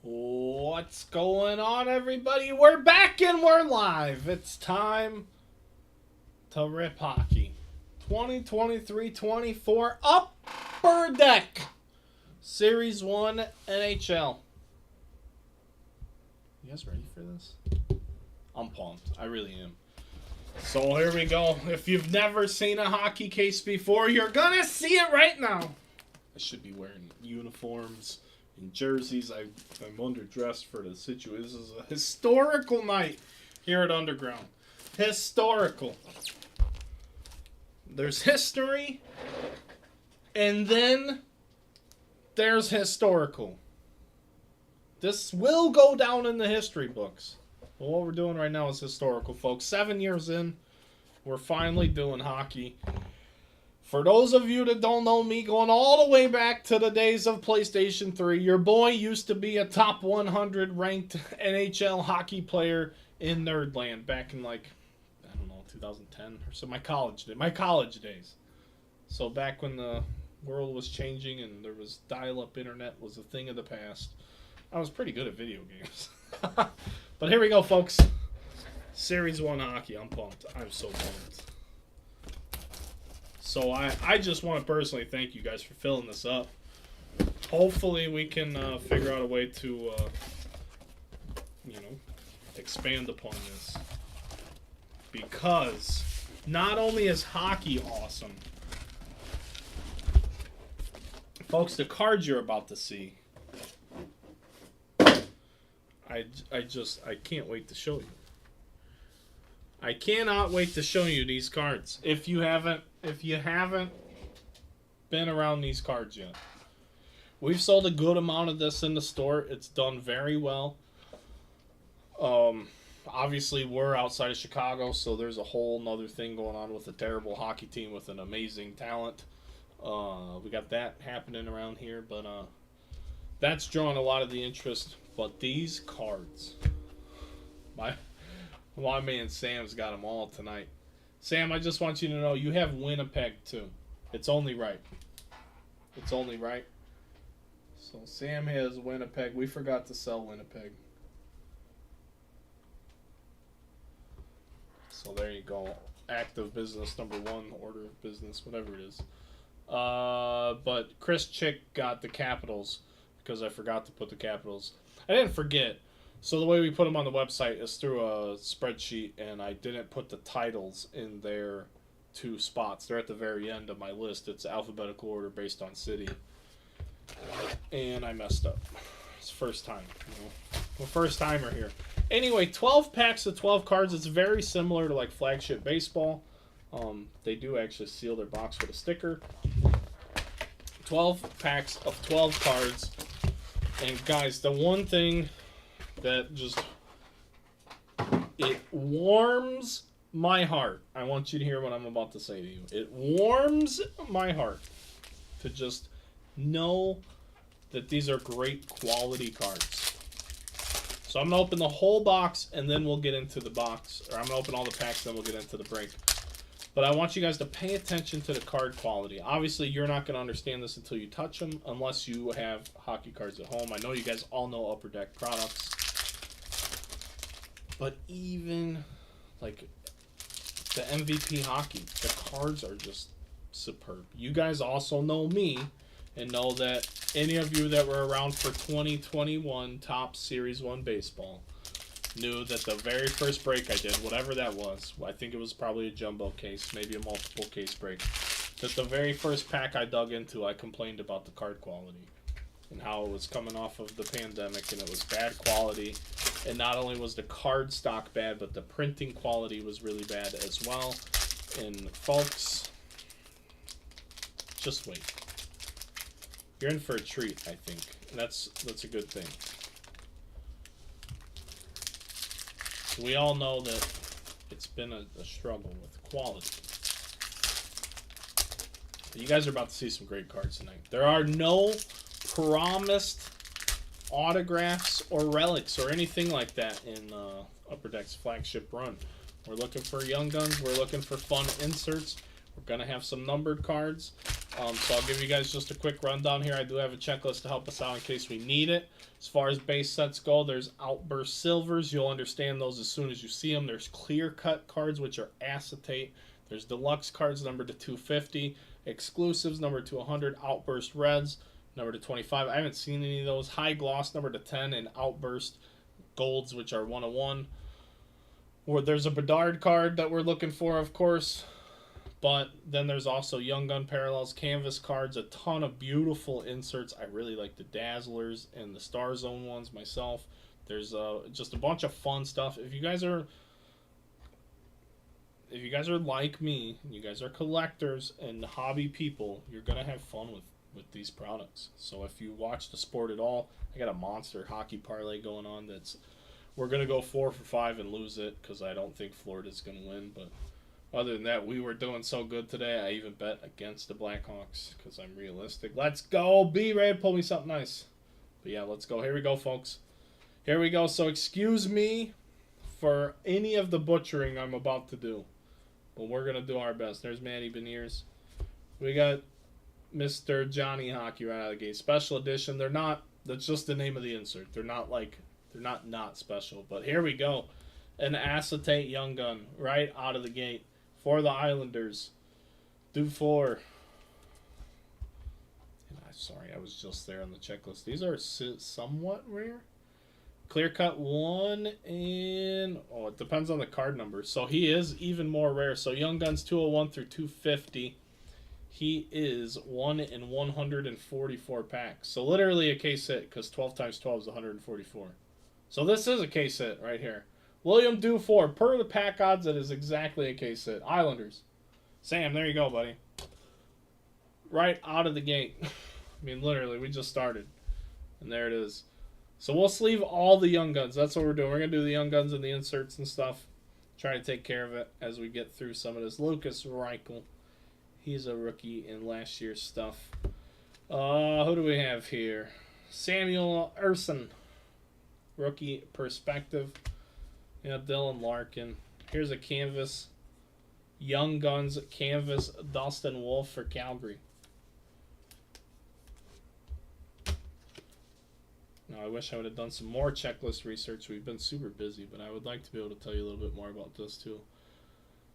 What's going on, everybody? We're back and we're live. It's time to rip hockey. 2023-24 Upper Deck Series 1 NHL. You guys ready for this? I'm pumped. I really am. So here we go. If you've never seen a hockey case before, you're gonna see it right now. I should be wearing uniforms and jerseys. I'm underdressed for the situation. This is a historical night here at Underground. Historical. There's history, and then there's historical. This will go down in the history books. But what we're doing right now is historical, folks. 7 years in, we're finally doing hockey. For those of you that don't know me, going all the way back to the days of PlayStation 3, your boy used to be a top 100 ranked NHL hockey player in Nerdland back in, like, I don't know, 2010 or so, my college days. So back when the world was changing and there was dial-up internet was a thing of the past, I was pretty good at video games. But here we go, folks. Series 1 hockey. I'm pumped. I'm so pumped. So I just want to personally thank you guys for filling this up. Hopefully we can figure out a way to, expand upon this. Because not only is hockey awesome, folks, the cards you're about to see, I can't wait to show you. I cannot wait to show you these cards. If you haven't been around these cards yet. We've sold a good amount of this in the store. It's done very well. Obviously, we're outside of Chicago, so there's a whole nother thing going on with a terrible hockey team with an amazing talent. We got that happening around here, but that's drawn a lot of the interest. But these cards, my man Sam's got them all tonight. Sam, I just want you to know you have Winnipeg too. It's only right. It's only right. So Sam has Winnipeg. We forgot to sell Winnipeg. So there you go. Active business number 1, order of business, whatever it is. But Chris Chick got the Capitals because I forgot to put the Capitals. I didn't forget. So the way we put them on the website is through a spreadsheet, and I didn't put the titles in their 2 spots. They're at the very end of my list. It's alphabetical order based on city. And I messed up. It's first time, Well, first timer here. Anyway, 12 packs of 12 cards. It's very similar to like Flagship Baseball. They do actually seal their box with a sticker. 12 packs of 12 cards. And guys, the one thing that just, it warms my heart. I want you to hear what I'm about to say to you. It warms my heart to just know that these are great quality cards. So I'm going to open the whole box and then we'll get into the box. Or I'm going to open all the packs and then we'll get into the break. But I want you guys to pay attention to the card quality. Obviously, you're not going to understand this until you touch them unless you have hockey cards at home. I know you guys all know Upper Deck products. But even, like, the MVP hockey, the cards are just superb. You guys also know me and know that any of you that were around for 2021 Top Series 1 Baseball knew that the very first break I did, whatever that was, I think it was probably a jumbo case, maybe a multiple case break, that the very first pack I dug into, I complained about the card quality and how it was coming off of the pandemic and it was bad quality. And not only was the card stock bad, but the printing quality was really bad as well. And folks, just wait. You're in for a treat, I think. And that's a good thing. We all know that it's been a struggle with quality. But you guys are about to see some great cards tonight. There are no promised autographs or relics or anything like that in Upper Deck's flagship run. We're looking for young guns. We're looking for fun inserts. We're going to have some numbered cards. So I'll give you guys just a quick rundown here. I do have a checklist to help us out in case we need it. As far as base sets go, there's Outburst Silvers. You'll understand those as soon as you see them. There's Clear Cut cards, which are acetate. There's Deluxe cards numbered to 250. Exclusives numbered to 100. Outburst Reds numbered to 25. I haven't seen any of those. High Gloss numbered to 10. And Outburst Golds, which are 101. Or there's a Bedard card that we're looking for, of course. But then there's also Young Gun Parallels, Canvas cards, a ton of beautiful inserts. I really like the Dazzlers and the Star Zone ones myself. There's just a bunch of fun stuff. If you guys are like me, and you guys are collectors and hobby people, you're gonna have fun with these products. So if you watch the sport at all, I got a monster hockey parlay going on. We're gonna go 4 for 5 and lose it because I don't think Florida's gonna win, but. Other than that, we were doing so good today, I even bet against the Blackhawks because I'm realistic. Let's go. Be ready to pull me something nice. But yeah, let's go. Here we go, folks. Here we go. So excuse me for any of the butchering I'm about to do. But we're going to do our best. There's Manny Beniers. We got Mr. Johnny Hockey right out of the gate. Special edition. They're not, that's just the name of the insert. They're not special. But here we go. An acetate Young Gun right out of the gate. For the Islanders, Dufour. Sorry, I was just there on the checklist. These are somewhat rare. Clear Cut 1 and... Oh, it depends on the card number. So he is even more rare. So Young Guns 201 through 250. He is 1 in 144 packs. So literally a case hit because 12 times 12 is 144. So this is a case hit right here. William Dufour, per the pack odds, it is exactly a case hit. Islanders. Sam, there you go, buddy. Right out of the gate. I mean, literally, we just started. And there it is. So we'll sleeve all the Young Guns. That's what we're doing. We're going to do the Young Guns and the inserts and stuff. Try to take care of it as we get through some of this. Lucas Reichel. He's a rookie in last year's stuff. Who do we have here? Samuel Urson. Rookie perspective. Yeah, Dylan Larkin. Here's a canvas. Young Guns canvas. Dustin Wolf for Calgary. Now, I wish I would have done some more checklist research. We've been super busy, but I would like to be able to tell you a little bit more about this too.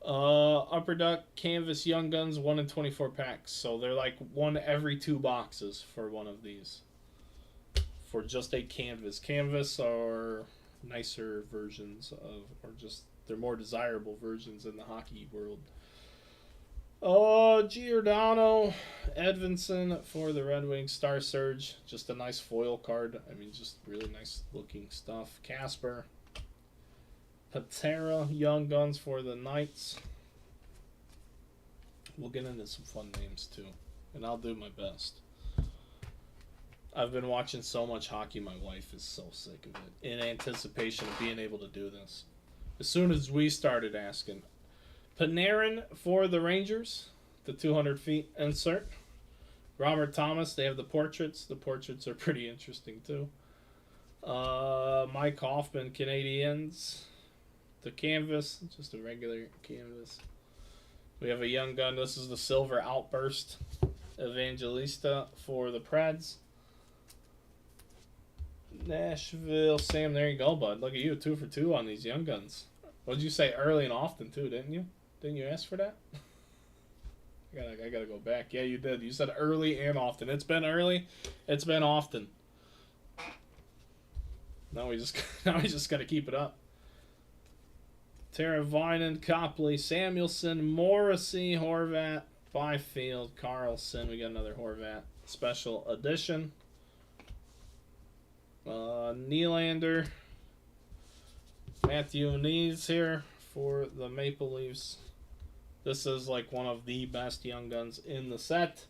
Upper Deck canvas Young Guns 1 in 24 packs. So they're like one every 2 boxes for one of these. For just a canvas. Canvas are nicer versions of, or just they're more desirable versions in the hockey world. Giordano, Edvinson for the Red Wings, Star Surge, just a nice foil card. I mean, just really nice looking stuff. Casper, Patera, Young Guns for the Knights. We'll get into some fun names too, and I'll do my best. I've been watching so much hockey, my wife is so sick of it. In anticipation of being able to do this. As soon as we started asking. Panarin for the Rangers, the 200 feet insert. Robert Thomas, they have the portraits. The portraits are pretty interesting too. Mike Hoffman, Canadiens. The canvas, just a regular canvas. We have a Young Gun. This is the Silver Outburst. Evangelista for the Preds. Nashville, Sam, there you go, bud. Look at you, 2 for 2 on these Young Guns. What did you say? Early and often, too, didn't you? Didn't you ask for that? I gotta go back. Yeah, you did. You said early and often. It's been early. It's been often. Now we just gotta keep it up. Teravainen, Copley, Samuelson, Morrissey, Horvat, Byfield, Carlson. We got another Horvat special edition. Nylander, Matthew Nees here for the Maple Leafs. This is like one of the best Young Guns in the set.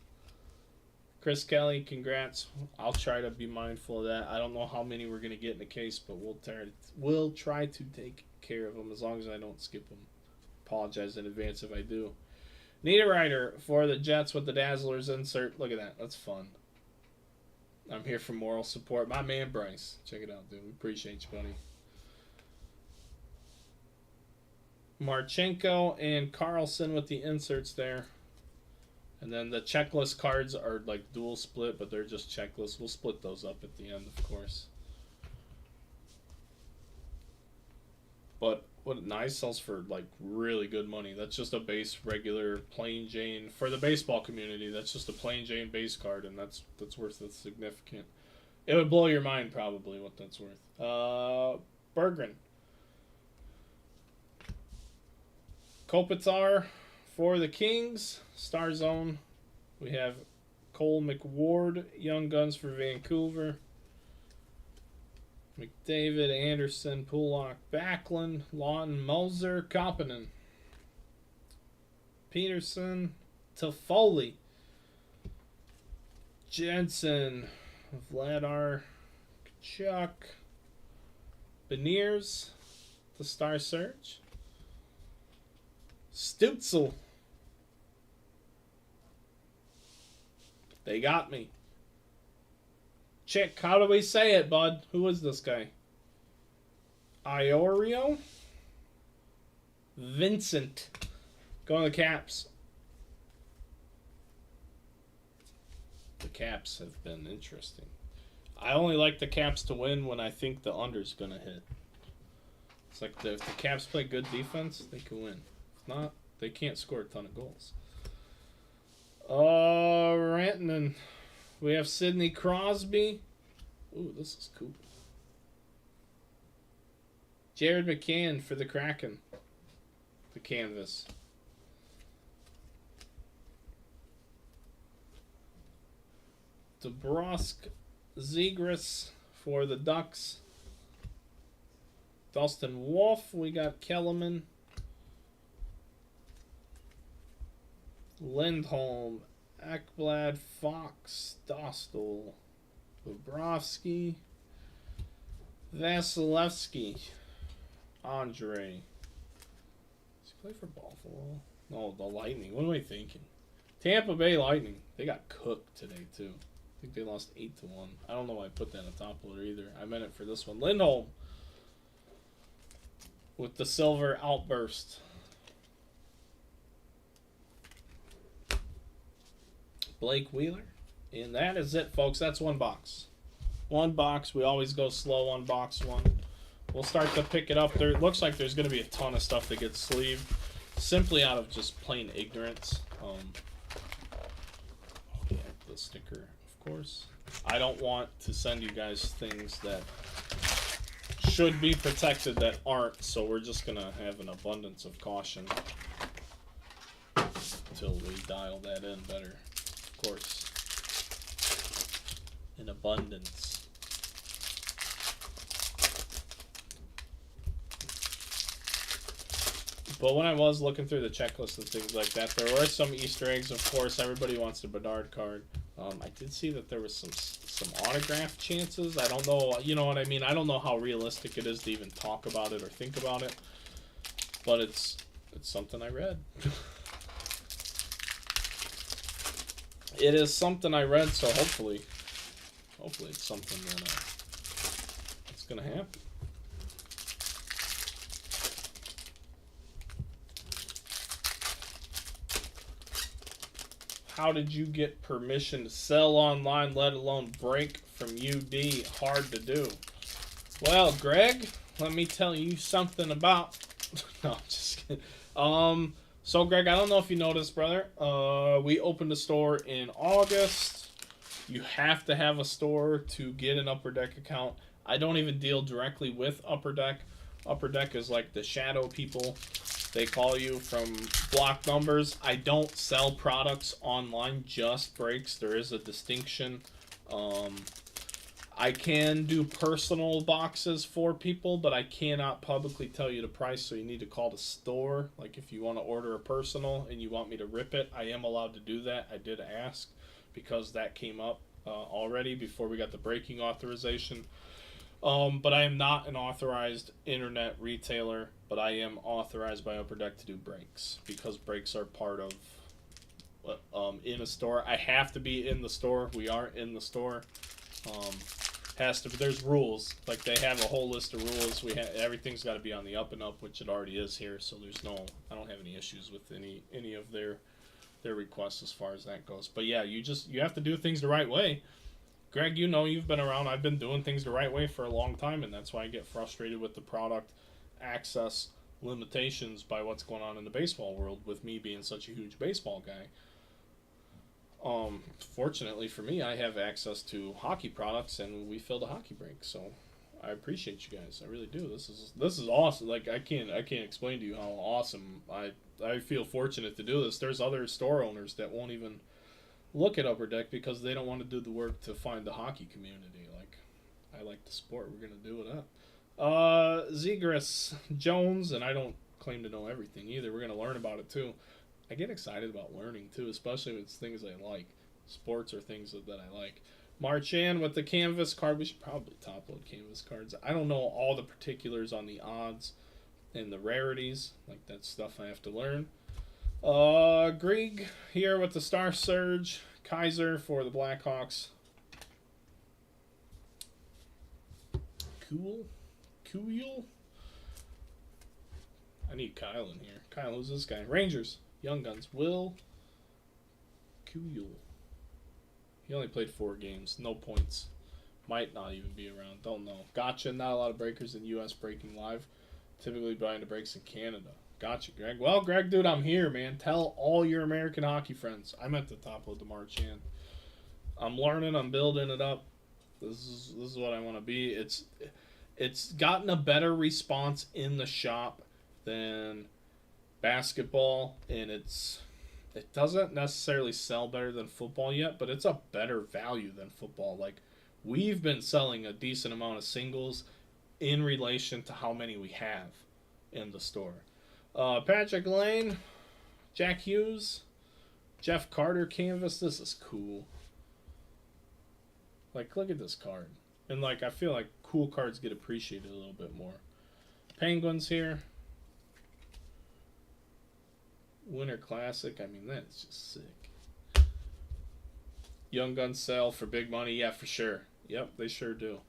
Chris Kelly, congrats. I'll try to be mindful of that. I don't know how many we're going to get in the case, but we'll try to take care of them as long as I don't skip them. Apologize in advance if I do. Niederreiter for the Jets with the Dazzlers insert. Look at that. That's fun. I'm here for moral support. My man Bryce. Check it out, dude. We appreciate you, buddy. Marchenko and Carlson with the inserts there And then the checklist cards are like dual split, but they're just checklists. We'll split those up at the end, of course. But what Nice sells for like really good money. That's just a base regular plain Jane for the baseball community. That's just a plain Jane base card, and that's worth it significant. It would blow your mind probably what that's worth. Berggren, Kopitar for the Kings. Star Zone. We have Cole McWard, Young Guns for Vancouver. McDavid, Anderson, Pullock, Backlund, Lawton, Moser, Kapanen. Peterson, Toffoli, Jensen, Vladar, Kachuk, Beniers, the Star Search, Stutzel. They got me. Chick, how do we say it, bud? Who is this guy? Iorio? Vincent. Going to the Caps. The Caps have been interesting. I only like the Caps to win when I think the under's going to hit. It's like if the Caps play good defense, they can win. If not, they can't score a ton of goals. Rantanen. We have Sidney Crosby. Ooh, this is cool. Jared McCann for the Kraken. The canvas. DeBrusk Zegras for the Ducks. Dustin Wolf. We got Kellerman. Lindholm. Ekblad, Fox, Dostal, Bobrovsky, Vasilevsky, Andre. Does he play for Buffalo? No, the Lightning. What am I thinking? Tampa Bay Lightning. They got cooked today, too. I think they lost 8-1. I don't know why I put that on top loader either. I meant it for this one. Lindholm with the silver outburst. Blake Wheeler. And that is it, folks. That's one box. One box. We always go slow on box one. We'll start to pick it up. There it looks like there's going to be a ton of stuff that gets sleeved simply out of just plain ignorance. Yeah, the sticker, of course. I don't want to send you guys things that should be protected that aren't, so we're just going to have an abundance of caution until we dial that in better. Of course, in abundance. But when I was looking through the checklist and things like that, there were some Easter eggs. Of course, everybody wants the Bedard card. I did see that there was some autograph chances. I don't know, you know what I mean? I don't know how realistic it is to even talk about it or think about it. But it's something I read. It is something I read, so hopefully it's something that it's gonna happen. How did you get permission to sell online, let alone break from UD? Hard to do. Well, Greg, let me tell you something about. No, I'm just kidding. So, Greg, I don't know if you noticed, brother. We opened a store in August. You have to have a store to get an Upper Deck account. I don't even deal directly with Upper Deck. Upper Deck is like the shadow people. They call you from block numbers. I don't sell products online, just breaks. There is a distinction. I can do personal boxes for people, but I cannot publicly tell you the price, so you need to call the store. Like if you want to order a personal and you want me to rip it, I am allowed to do that. I did ask because that came up already before we got the breaking authorization. But I am not an authorized internet retailer, but I am authorized by Upper Deck to do breaks because breaks are part of in a store. I have to be in the store. We are in the store. Has to. There's rules. Like they have a whole list of rules. Everything's got to be on the up and up, which it already is here. So there's no. I don't have any issues with any of their their requests as far as that goes. But yeah, you have to do things the right way. Greg, you know, you've been around. I've been doing things the right way for a long time, and that's why I get frustrated with the product access limitations by what's going on in the baseball world with me being such a huge baseball guy. Fortunately for me, I have access to hockey products, and we filled a hockey break. So I appreciate you guys. I really do. This is awesome. Like I can't explain to you how awesome I feel fortunate to do this. There's other store owners that won't even look at Upper Deck because they don't want to do the work to find the hockey community. Like I like the sport. We're gonna do it up. Zegras Jones, and I don't claim to know everything either. We're gonna learn about it too. I get excited about learning too, especially if it's things I like. Sports are things that I like. Marchand with the canvas card. We should probably top load canvas cards. I don't know all the particulars on the odds and the rarities. Like that's stuff I have to learn. Grieg here with the Star Surge. Kaiser for the Blackhawks. Cool. I need Kyle in here. Kyle, who's this guy? Rangers. Young Guns. Will Cool. He only played 4 games. No points. Might not even be around. Don't know. Gotcha. Not a lot of breakers in U.S. breaking live. Typically buying the breaks in Canada. Gotcha, Greg. Well, Greg, dude, I'm here, man. Tell all your American hockey friends. I'm at the top of the Marchand. I'm learning. I'm building it up. This is what I want to be. It's gotten a better response in the shop than basketball, and it doesn't necessarily sell better than football yet, but it's a better value than football. Like, we've been selling a decent amount of singles in relation to how many we have in the store. Patrick Lane, Jack Hughes, Jeff Carter canvas. This is cool. Like, look at this card. And, like, I feel like cool cards get appreciated a little bit more. Penguins here. Winter Classic. I mean, that's just sick. Young Guns sell for big money. Yeah, for sure. Yep, they sure do.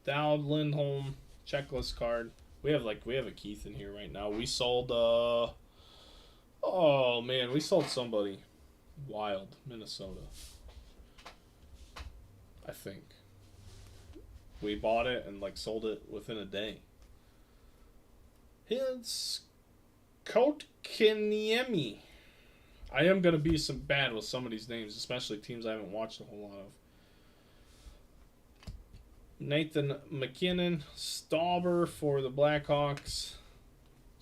Dowd, Lindholm, checklist card. We have a Keith in here right now. We sold oh man, we sold somebody. Wild, Minnesota. I think. We bought it and like sold it within a day. It's Kotkaniemi. I am gonna be some bad with some of these names, especially teams I haven't watched a whole lot of. Nathan McKinnon, Stauber for the Blackhawks,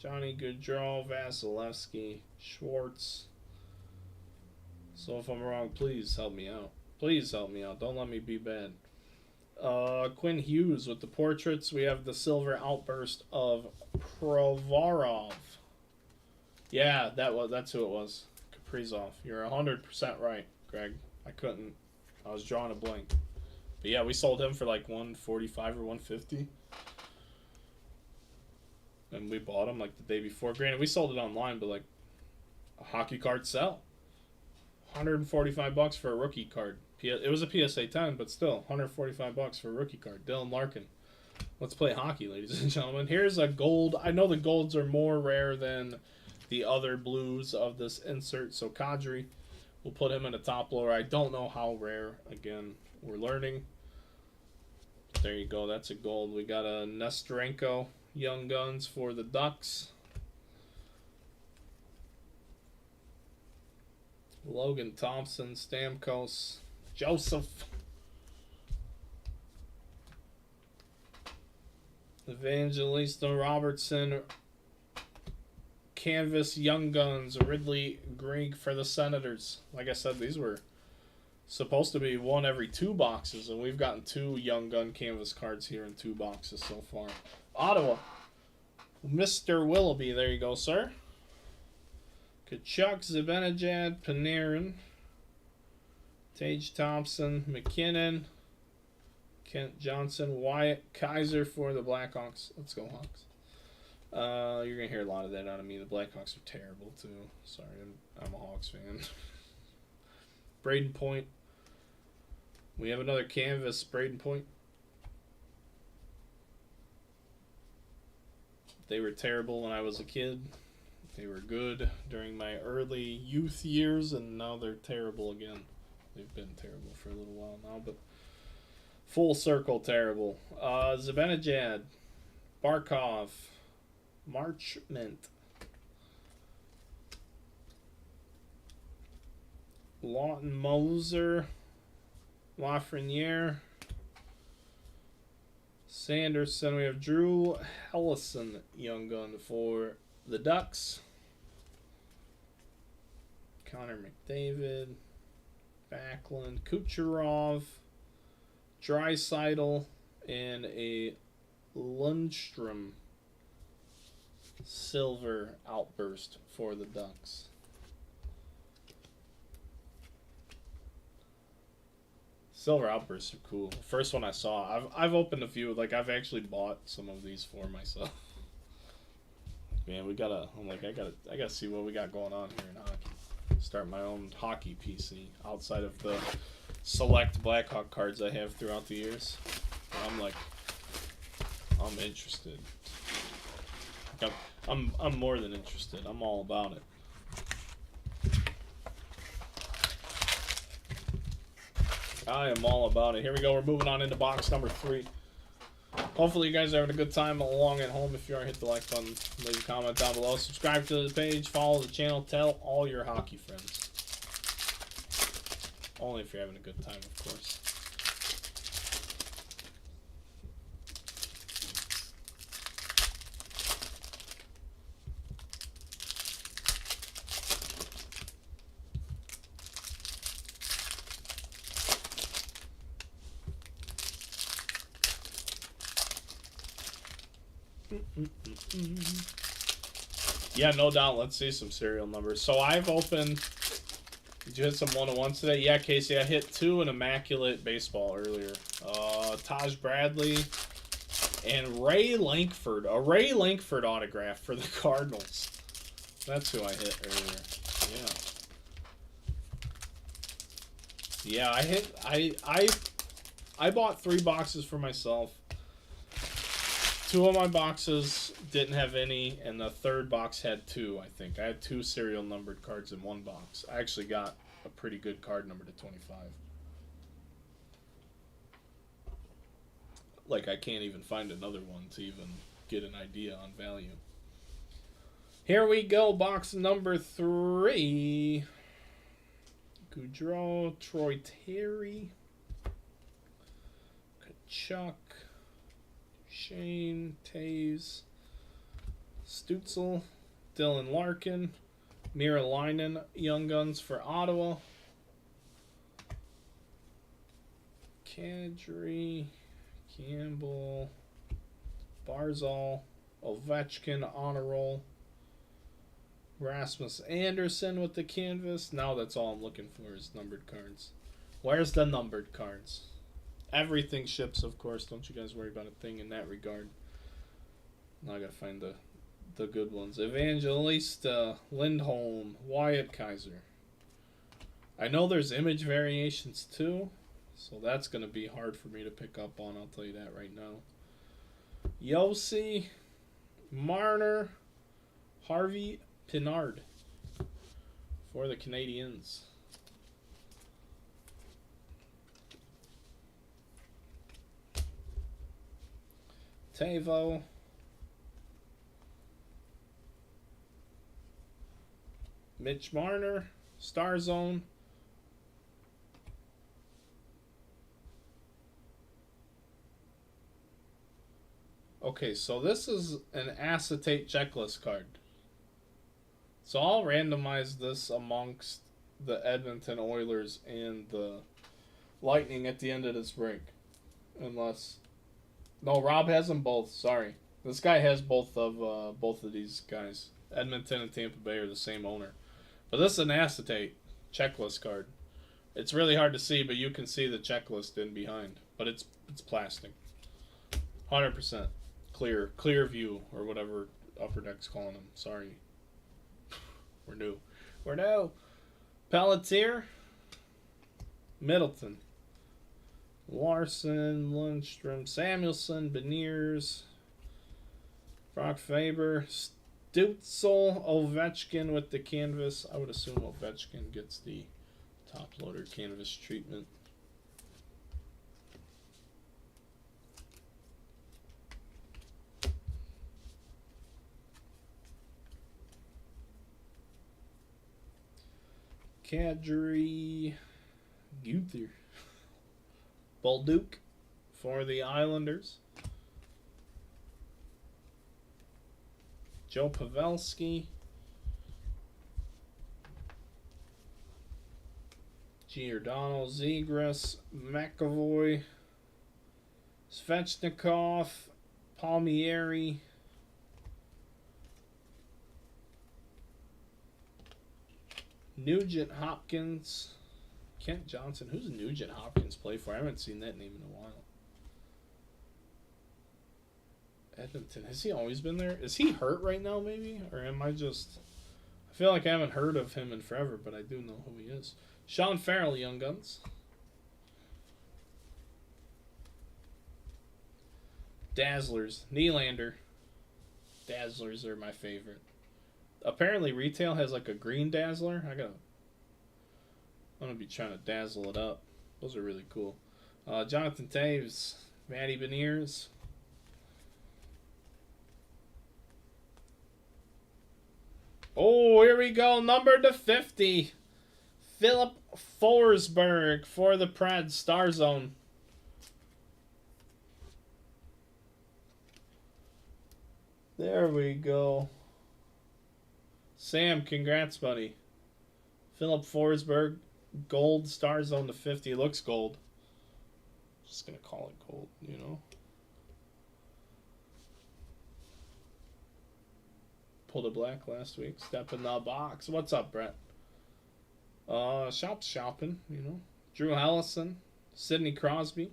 Johnny Gaudreau, Vasilevsky, Schwartz. So if I'm wrong, please help me out. Please help me out. Don't let me be bad. Quinn Hughes with the portraits. We have the silver outburst of Provorov. Yeah, that's who it was. Kaprizov. You're 100% right, Greg. I was drawing a blank. But yeah, we sold him for like 145 or 150. And we bought him like the day before. Granted, we sold it online, but like a hockey card sell. $145 for a rookie card. It was a PSA 10, but still, $145 for a rookie card. Dylan Larkin. Let's play hockey, ladies and gentlemen. Here's a gold. I know the golds are more rare than the other blues of this insert. So Kadri, we'll put him in a top lower. I don't know how rare. Again, we're learning. There you go. That's a gold. We got a Nesterenko Young Guns for the Ducks. Logan Thompson, Stamkos, Joseph. Evangelista Robertson, Canvas Young Guns, Ridley Grieg for the Senators. Like I said, these were supposed to be one every 2 boxes, and we've gotten 2 Young Gun Canvas cards here in 2 boxes so far. Ottawa, Mr. Willoughby, there you go, sir. Kachuk, Zibanejad, Panarin, Tage Thompson, McKinnon, Kent Johnson, Wyatt, Kaiser for the Blackhawks. Let's go, Hawks. You're going to hear a lot of that out of me. The Blackhawks are terrible, too. Sorry, I'm a Hawks fan. Braden Point. We have another canvas, Braden Point. They were terrible when I was a kid. They were good during my early youth years, and now they're terrible again. They've been terrible for a little while now, but full circle terrible. Zibanejad, Barkov, Marchment, Lawton Moser, Lafreniere, Sanderson. We have Drew Hellison, young gun for the Ducks. Connor McDavid, Backlund, Kucherov, Draisaitl, and a Lundstrom silver outburst for the Ducks. Silver outbursts are cool. First one I saw, I've opened a few. Like, I've actually bought some of these for myself. Man, we gotta. I'm like, I gotta see what we got going on here in hockey. Start my own hockey PC outside of the select Blackhawk cards I have throughout the years. I'm like, I'm interested. I'm more than interested. I'm all about it. I am all about it. Here we go. We're moving on into box number 3. Hopefully you guys are having a good time along at home. If you are, hit the like button, leave a comment down below, subscribe to the page, follow the channel, tell all your hockey friends. Only if you're having a good time, of course. Yeah, no doubt. Let's see some serial numbers. So I've opened. Did you hit some 101s today? Yeah, Casey, I hit 2 an immaculate baseball earlier. Taj Bradley and Ray Lankford. A Ray Lankford autograph for the Cardinals. That's who I hit earlier. Yeah. Yeah, I bought 3 boxes for myself. 2 of my boxes didn't have any, and the third box had 2, I think. I had 2 serial numbered cards in one box. I actually got a pretty good card number to 25. Like, I can't even find another one to even get an idea on value. Here we go, box number 3. Goudreau, Troy Terry, Kachuk, Shane, Taves, Stutzel, Dylan Larkin, Miralainen, Young Guns for Ottawa, Kadri, Campbell, Barzal, Ovechkin, Honor Roll, Rasmus Anderson with the canvas. Now that's all I'm looking for is numbered cards. Where's the numbered cards? Everything ships, of course. Don't you guys worry about a thing in that regard. Now I gotta find the good ones. Evangelista, Lindholm, Wyatt Kaiser. I know there's image variations too, so that's gonna be hard for me to pick up on. I'll tell you that right now. Yossi, Marner, Harvey Pinard for the Canadiens. Tavo, Mitch Marner, Star Zone, okay, so this is an acetate checklist card. So I'll randomize this amongst the Edmonton Oilers and the Lightning at the end of this break. Unless... No, Rob has them both. Sorry. This guy has both of these guys. Edmonton and Tampa Bay are the same owner. But this is an acetate checklist card. It's really hard to see, but you can see the checklist in behind. But it's plastic. 100% clear view, or whatever Upper Deck's calling them. Sorry. We're new. Pelletier, Middleton, Larson, Lundstrom, Samuelson, Beniers, Brock Faber, Dutzel, Ovechkin with the canvas. I would assume Ovechkin gets the top loader canvas treatment. Kadri Gunther. Bolduc for the Islanders. Joe Pavelski. Giordano, Zegras, McAvoy, Svechnikov, Palmieri, Nugent Hopkins, Kent Johnson. Who's Nugent Hopkins play for? I haven't seen that name in a while. Edmonton. Has he always been there? Is he hurt right now, maybe? Or am I just... I feel like I haven't heard of him in forever, but I do know who he is. Sean Farrell, Young Guns. Dazzlers. Nylander. Dazzlers are my favorite. Apparently retail has like a green Dazzler. I'm gonna be trying to dazzle it up. Those are really cool. Jonathan Taves. Matty Beniers. Oh, here we go. Number to 50. Philip Forsberg for the Preds. Star Zone. There we go. Sam, congrats, buddy. Philip Forsberg. Gold. Star Zone to 50. Looks gold. Just going to call it gold, you know. Pulled a black last week. Step in the box. What's up, Brett? Shopping, you know. Drew Allison, Sidney Crosby,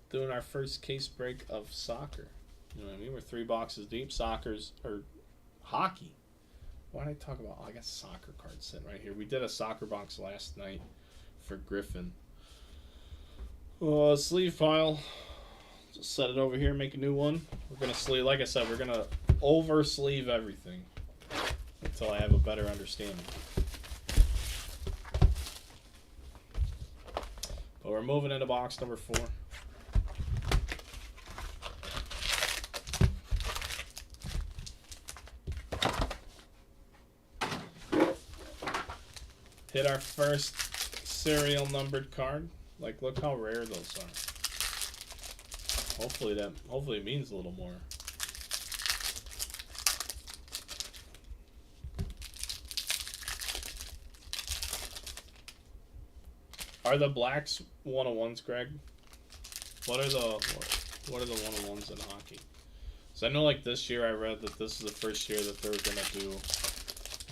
doing our first case break of soccer. You know what I mean? We're 3 boxes deep. Hockey. Why did I talk about? Oh, I got soccer cards sitting right here. We did a soccer box last night for Griffin. Sleeve pile. Just set it over here, make a new one. We're gonna sleeve, like I said, we're gonna over sleeve everything until I have a better understanding. But we're moving into box number 4. Hit our first serial numbered card. Like, look how rare those are. Hopefully it means a little more. Are the blacks 101s, Greg? What are the 101s in hockey? So I know, like, this year I read that this is the first year that they're gonna do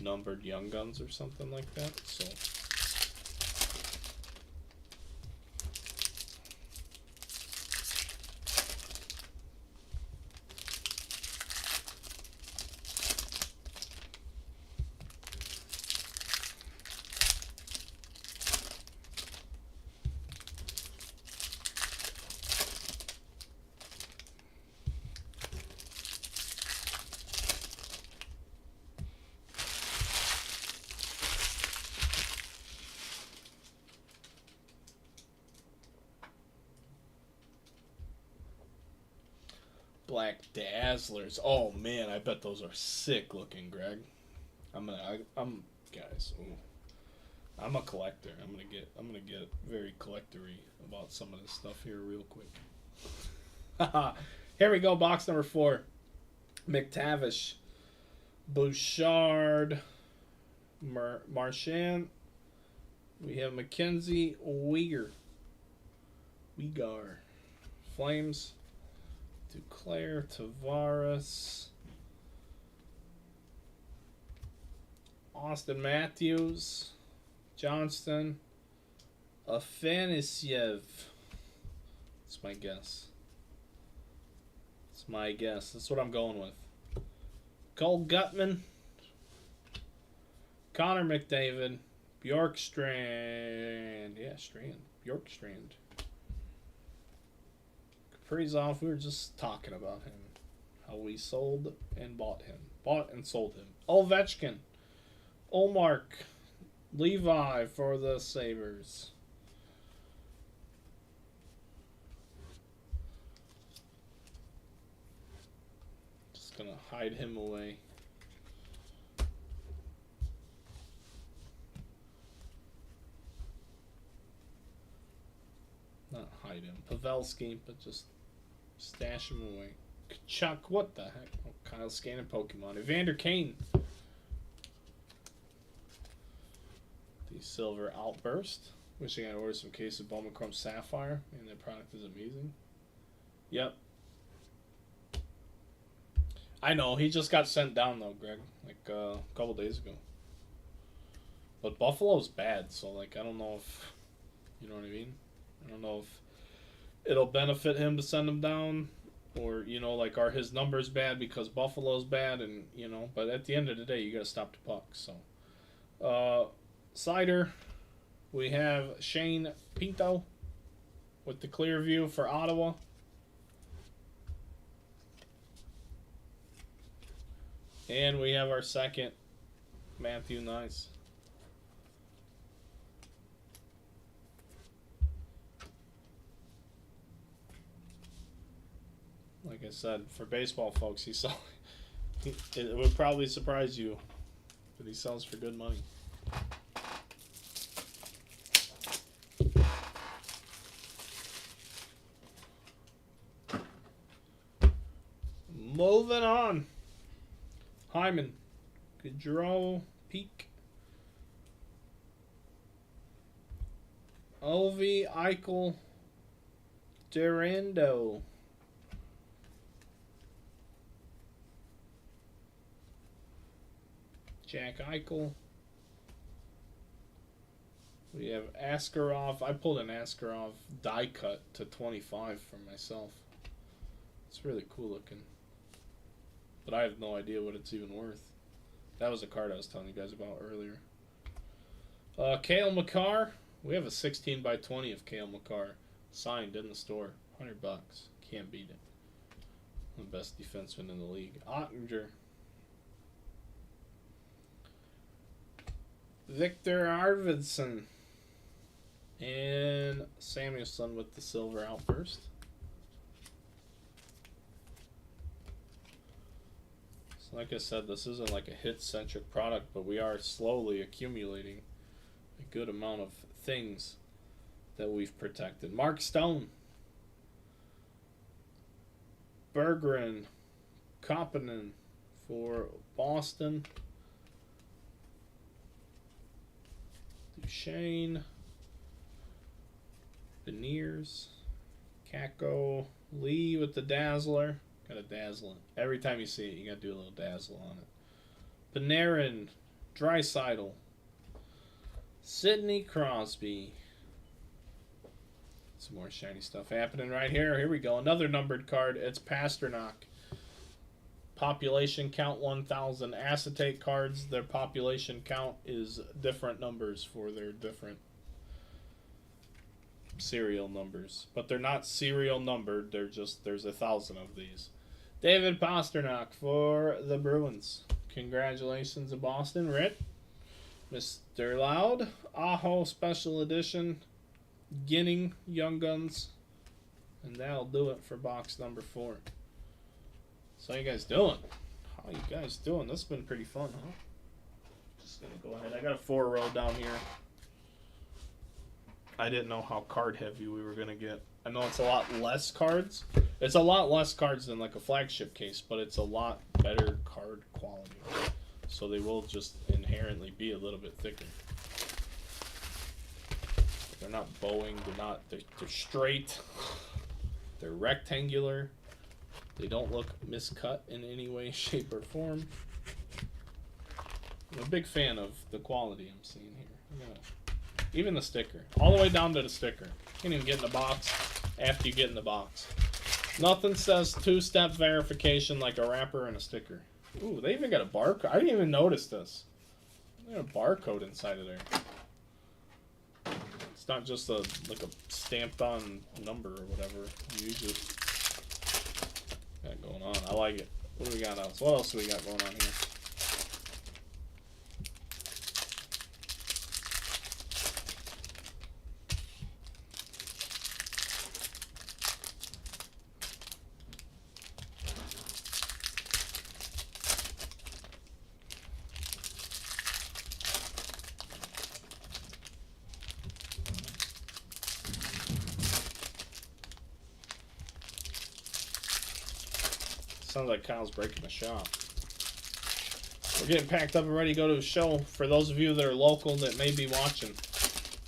numbered Young Guns or something like that. So black Dazzlers. Oh man, I bet those are sick looking, Greg. I'm guys. Ooh, I'm a collector. I'm gonna get very collectory about some of this stuff here real quick. Here we go, box number 4. McTavish, Bouchard, Marchand. We have Mackenzie Weegar, Flames. Duclair, Tavares, Austin Matthews, Johnston, Afanasyev. That's my guess. That's what I'm going with. Cole Gutman, Connor McDavid, Bjorkstrand. Yeah, Bjorkstrand. Kaprizov, we were just talking about him. How we sold and bought him. Bought and sold him. Ovechkin. Olmark. Levi for the Sabres. Just gonna hide him away. Not hide him. Pavelski, but just stash him away. Chuck, what the heck? Oh, Kyle's scanning Pokemon. Evander Kane. The Silver Outburst. Wishing I'd ordered some case of Bowman Chrome Sapphire. And that product is amazing. Yep. I know, he just got sent down though, Greg. Like a couple days ago. But Buffalo's bad, so like I don't know if you know what I mean? I don't know if it'll benefit him to send him down. Or, you know, like, are his numbers bad because Buffalo's bad? And, you know, but at the end of the day, you got to stop the puck. So, Cider, we have Shane Pinto with the clear view for Ottawa. And we have our second, Matthew Nice. Like I said, for baseball folks, it would probably surprise you that he sells for good money. Moving on. Hyman, Gaudreau, Peak, Ovi, Eichel, Durando. Jack Eichel. We have Askarov. I pulled an Askarov die cut to 25 for myself. It's really cool looking. But I have no idea what it's even worth. That was a card I was telling you guys about earlier. Cale Makar. We have a 16 by 20 of Cale Makar. Signed in the store. $100. Can't beat it. The best defenseman in the league. Ottinger. Victor Arvidsson and Samuelson with the Silver Outburst. So like I said, this isn't like a hit-centric product, but we are slowly accumulating a good amount of things that we've protected. Mark Stone, Berggren, Koppinen for Boston. Shane, Beniers, Kako, Lee with the Dazzler. Gotta dazzle it. Every time you see it, you gotta do a little dazzle on it. Panarin, Draisaitl, Sidney Crosby. Some more shiny stuff happening right here. Here we go. Another numbered card. It's Pasternak. Population count 1,000. Acetate cards, their population count is different numbers for their different serial numbers. But they're not serial numbered. They're just, there's 1,000 of these. David Pasternak for the Bruins. Congratulations to Boston. Rit. Mr. Loud. Aho Special Edition. Ginning Young Guns. And that'll do it for box number 4. So how you guys doing? How you guys doing? This has been pretty fun, huh? Just gonna go ahead. I got a 4-row down here. I didn't know how card heavy we were gonna get. I know it's a lot less cards. It's a lot less cards than like a flagship case, but it's a lot better card quality. So they will just inherently be a little bit thicker. They're not bowing. They're straight. They're rectangular. They don't look miscut in any way, shape, or form. I'm a big fan of the quality I'm seeing here. Even the sticker. All the way down to the sticker. You can't even get in the box after you get in the box. Nothing says two-step verification like a wrapper and a sticker. Ooh, they even got a barcode. I didn't even notice this. They got a barcode inside of there. It's not just like a stamped-on number or whatever. You usually got going on. I like it. What do we got else? What else do we got going on here? Sounds like Kyle's breaking the shop. We're getting packed up and ready to go to a show. For those of you that are local that may be watching,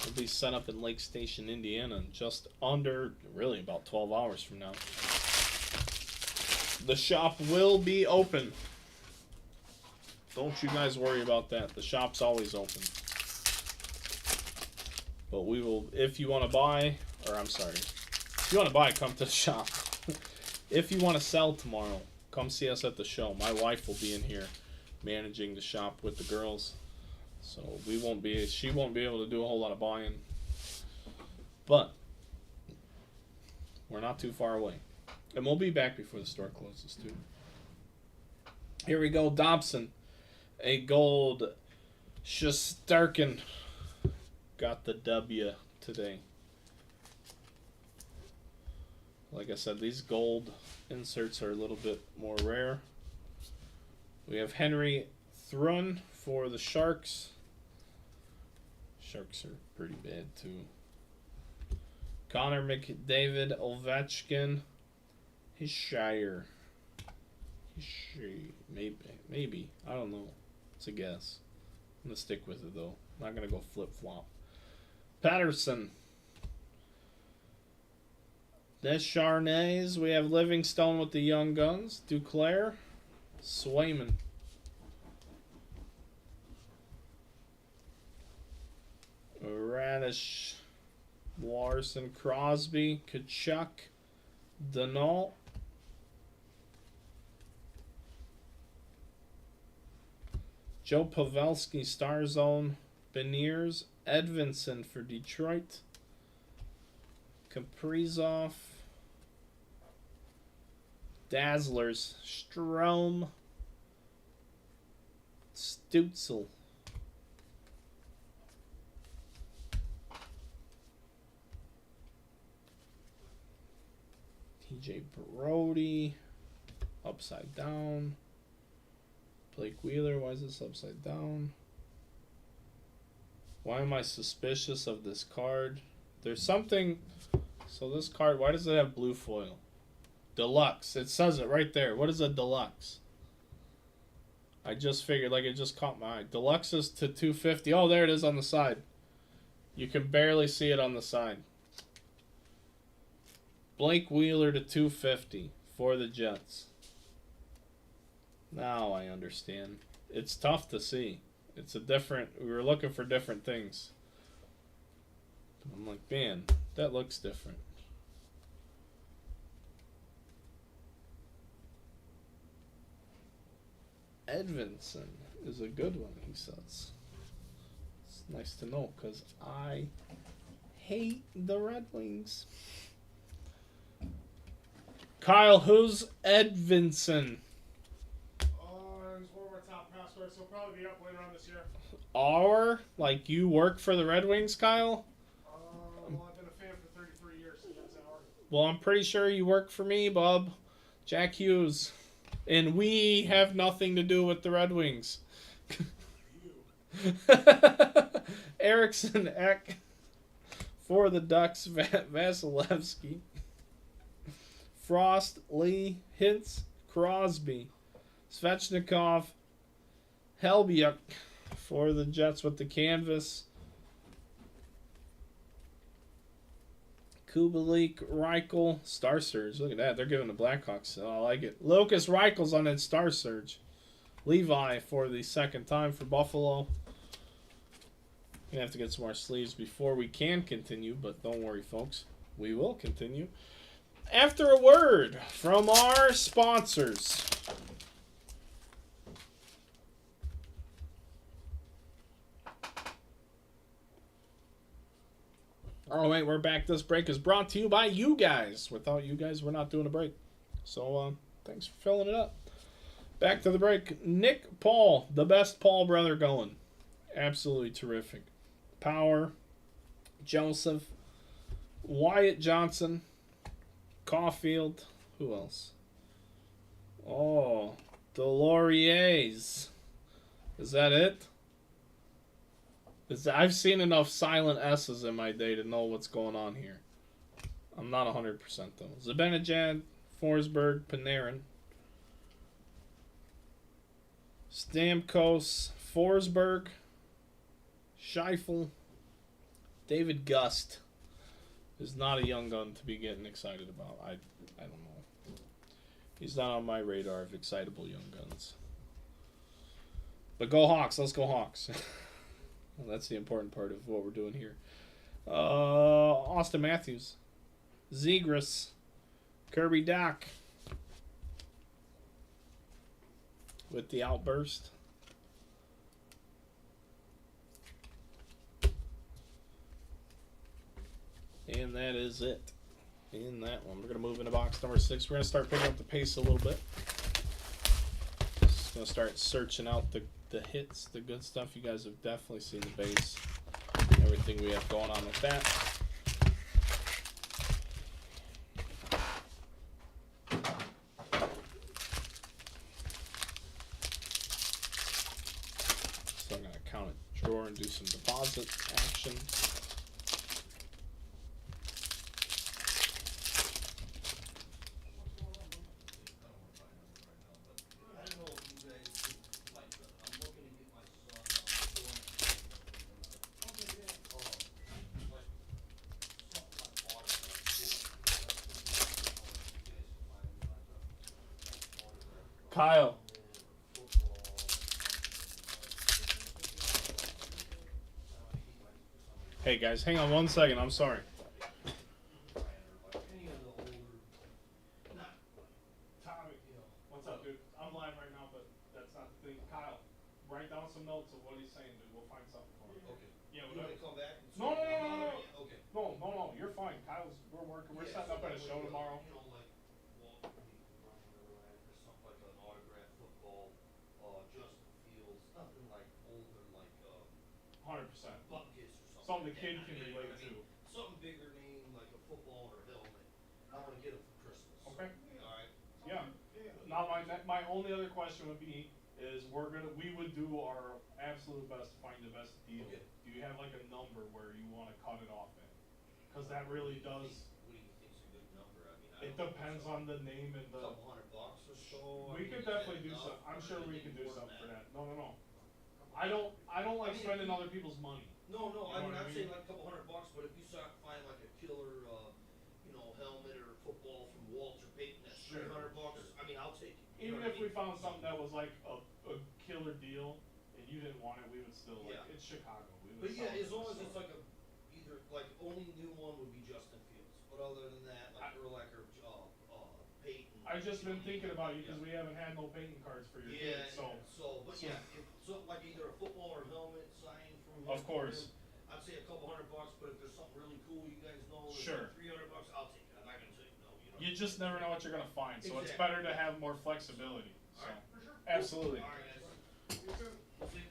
we'll be set up in Lake Station, Indiana, in just under, really about 12 hours from now. The shop will be open. Don't you guys worry about that. The shop's always open. But we will, if you want to buy, or I'm sorry, if you want to buy, come to the shop. If you want to sell tomorrow, come see us at the show. My wife will be in here managing the shop with the girls. So she won't be able to do a whole lot of buying. But we're not too far away. And we'll be back before the store closes too. Here we go, Dobson. A gold Shesterkin got the W today. Like I said, these gold inserts are a little bit more rare. We have Henry Thrun for the Sharks. Sharks are pretty bad too. Connor McDavid Ovechkin. His Shire. Maybe. I don't know. It's a guess. I'm going to stick with it though. I'm not going to go flip-flop. Patterson. Descharnais, we have Livingstone with the Young Guns. Duclair, Swayman. Radish, Larson, Crosby, Kachuk, Denault. Joe Pavelski, Star Zone, Beniers, Edvinson for Detroit. Kaprizov, Dazzlers, Strome, Stutzel, TJ Brody, upside down, Blake Wheeler, why is this upside down? Why am I suspicious of this card? There's something. So this card, why does it have blue foil? Deluxe. It says it right there. What is a deluxe? I just figured, like, it just caught my eye. Deluxe is to 250. Oh, there it is on the side. You can barely see it on the side. Blake Wheeler to 250 for the Jets. Now I understand. It's tough to see. It's a different, we were looking for different things. I'm like, man, that looks different. Edvinson is a good one, he says. It's nice to know, because I hate the Red Wings. Kyle, who's Edvinson? It's one of our top prospects. He'll probably be up later on this year. Like you work for the Red Wings, Kyle? Well, I've been a fan for 33 years, so that's our. Well, I'm pretty sure you work for me, Bob. Jack Hughes. And we have nothing to do with the Red Wings. Erickson Eck for the Ducks. Vasilevsky. Frost, Lee, Hintz, Crosby. Svechnikov. Helbiuk for the Jets with the canvas. Kubalik, Reichel, Star Surge. Look at that. They're giving the Blackhawks. Oh, I like it. Lucas Reichel's on that Star Surge. Levi for the second time for Buffalo. Gonna have to get some more sleeves before we can continue, but don't worry, folks. We will continue after a word from our sponsors. All right, we're back. This break is brought to you by you guys. Without you guys, we're not doing a break. So, thanks for filling it up. Back to the break. Nick Paul, the best Paul brother going. Absolutely terrific. Power, Joseph, Wyatt Johnson, Caulfield. Who else? Oh, the Lauriers. Is that it? I've seen enough silent S's in my day to know what's going on here. I'm not 100% though. Zibanejad, Forsberg, Panarin, Stamkos, Forsberg, Scheifele, David Gust is not a young gun to be getting excited about. I don't know. He's not on my radar of excitable young guns. But go Hawks. Let's go Hawks. Well, that's the important part of what we're doing here. Austin Matthews, Zegras, Kirby Doc with the outburst. And that is it in that one. We're going to move into box number 6. We're going to start picking up the pace a little bit. Just going to start searching out the hits, the good stuff. You guys have definitely seen the base, everything we have going on with that. So I'm going to count a drawer and do some deposit action. Kyle. Hey guys, hang on one second. I'm sorry. What's up, dude? I'm live right now, but that's not the thing. Kyle, write down some notes of what he's saying, dude. We'll find something for him. Okay. Yeah, You want me to come back? No. Okay. No. You're fine. Kyle's. We're working. We're setting up at a show tomorrow. You know, like or something like an autographed football, Justin Fields, nothing like older, like 100%. Buckets or something. Something the like kid that. can I mean, relate I mean, to. Something bigger name like a football or helmet. I want to get him for Christmas. Okay. All right. Yeah. Now my only other question would be is we would do our absolute best to find the best deal. Okay. Do you have like a number where you want to cut it off at? Because that really does. What do you think's a good number? I mean, It depends on the name and the. $200 or so. We could definitely do some. I'm sure we can do something for that. No. I don't like spending other people's money. No, You know I mean, what I I'd mean? say like $200, but if you find like a killer, helmet or football from Walter Payton that's Sure, $300, sure. I mean, I'll take it. Even if we found something that was like a killer deal and you didn't want it, we would still like. Yeah. It's Chicago. We would But sell yeah, it as in long the as it's store. like either like only new one would be Justin Fields, but other than that, like Urlacher, Payton. I've just been thinking about you yeah. because we haven't had no Payton cards for your Yeah, kids, so. if like either a football or helmet signed from him. Of course. I'd say $200, but if there's something really cool you guys know, that's Sure. like $300, I'll take it. I'm not gonna say no. You just never know what you're gonna find, so it's Exactly. better to have more flexibility. So. Alright, for sure. Absolutely. All right, guys. We'll see.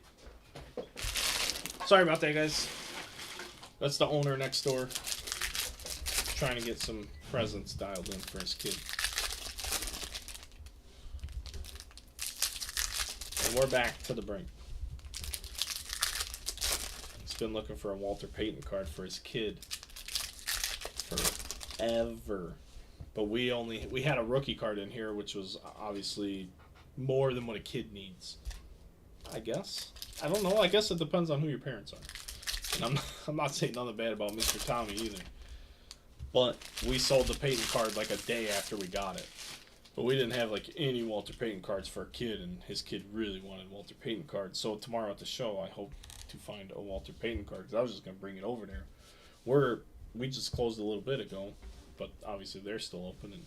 Sorry about that, guys. That's the owner next door trying to get some presents dialed in for his kid. And we're back to the break. He's been looking for a Walter Payton card for his kid forever. But we had a rookie card in here, which was obviously more than what a kid needs. I guess. I don't know. I guess it depends on who your parents are. And I'm not saying nothing bad about Mr. Tommy either. But we sold the Payton card like a day after we got it. But we didn't have like any Walter Payton cards for a kid, and his kid really wanted Walter Payton cards. So tomorrow at the show, I hope to find a Walter Payton card, because I was just gonna bring it over there. We just closed a little bit ago, but obviously they're still open, and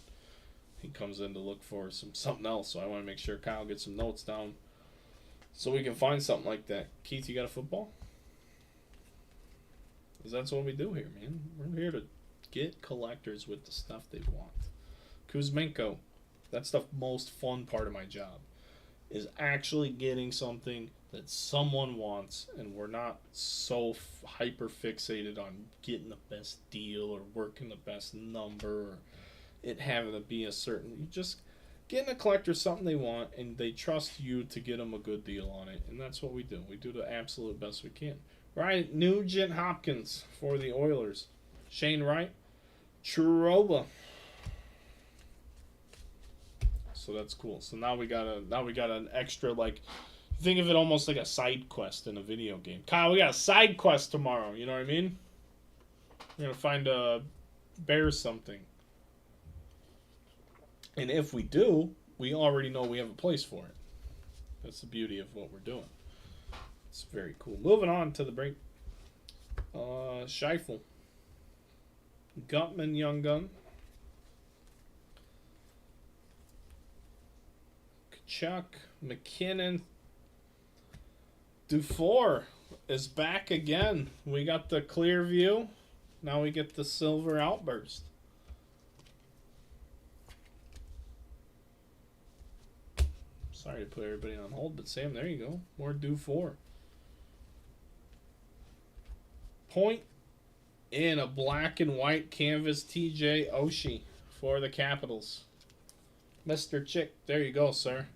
he comes in to look for something else. So I want to make sure Kyle gets some notes down, so we can find something like that. Keith, you got a football? Because that's what we do here, man. We're here to get collectors with the stuff they want. Kuzmenko. That's the most fun part of my job, is actually getting something that someone wants, and we're not so hyper fixated on getting the best deal or working the best number or it having to be a certain. You just getting a collector something they want, and they trust you to get them a good deal on it, and that's what we do. We do the absolute best we can. Right, Nugent Hopkins for the Oilers. Shane Wright, Trouba. So that's cool. So now we got an extra, like, think of it almost like a side quest in a video game. Kyle, we got a side quest tomorrow. You know what I mean? We're gonna find a bear something, and if we do, we already know we have a place for it. That's the beauty of what we're doing. It's very cool. Moving on to the break. Scheifele. Gutman, Young Gun. Kachuk, McKinnon. Dufour is back again. We got the clear view. Now we get the silver outburst. Sorry to put everybody on hold, but Sam, there you go. More Dufour. Point in a black and white canvas TJ Oshie for the Capitals. Mr. Chick, there you go, sir.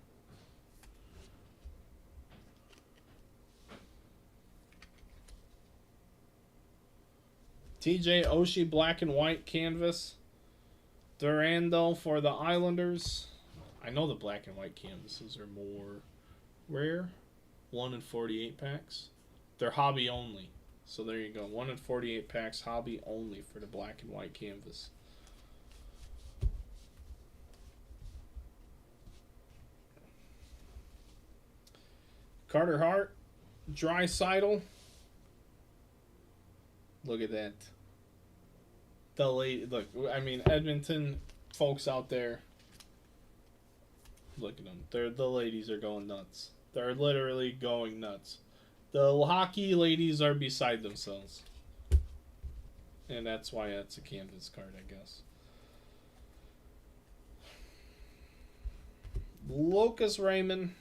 TJ Oshie, black and white canvas. Durando for the Islanders. I know the black and white canvases are more rare. 1 in 48 packs. They're hobby only. So there you go. 1 in 48 packs, hobby only for the black and white canvas. Carter Hart, Draisaitl. Look at that. The late look. I mean, Edmonton folks out there. Look at them. The ladies are going nuts. They're literally going nuts. The hockey ladies are beside themselves. And that's why it's a canvas card, I guess. Lucas Raymond.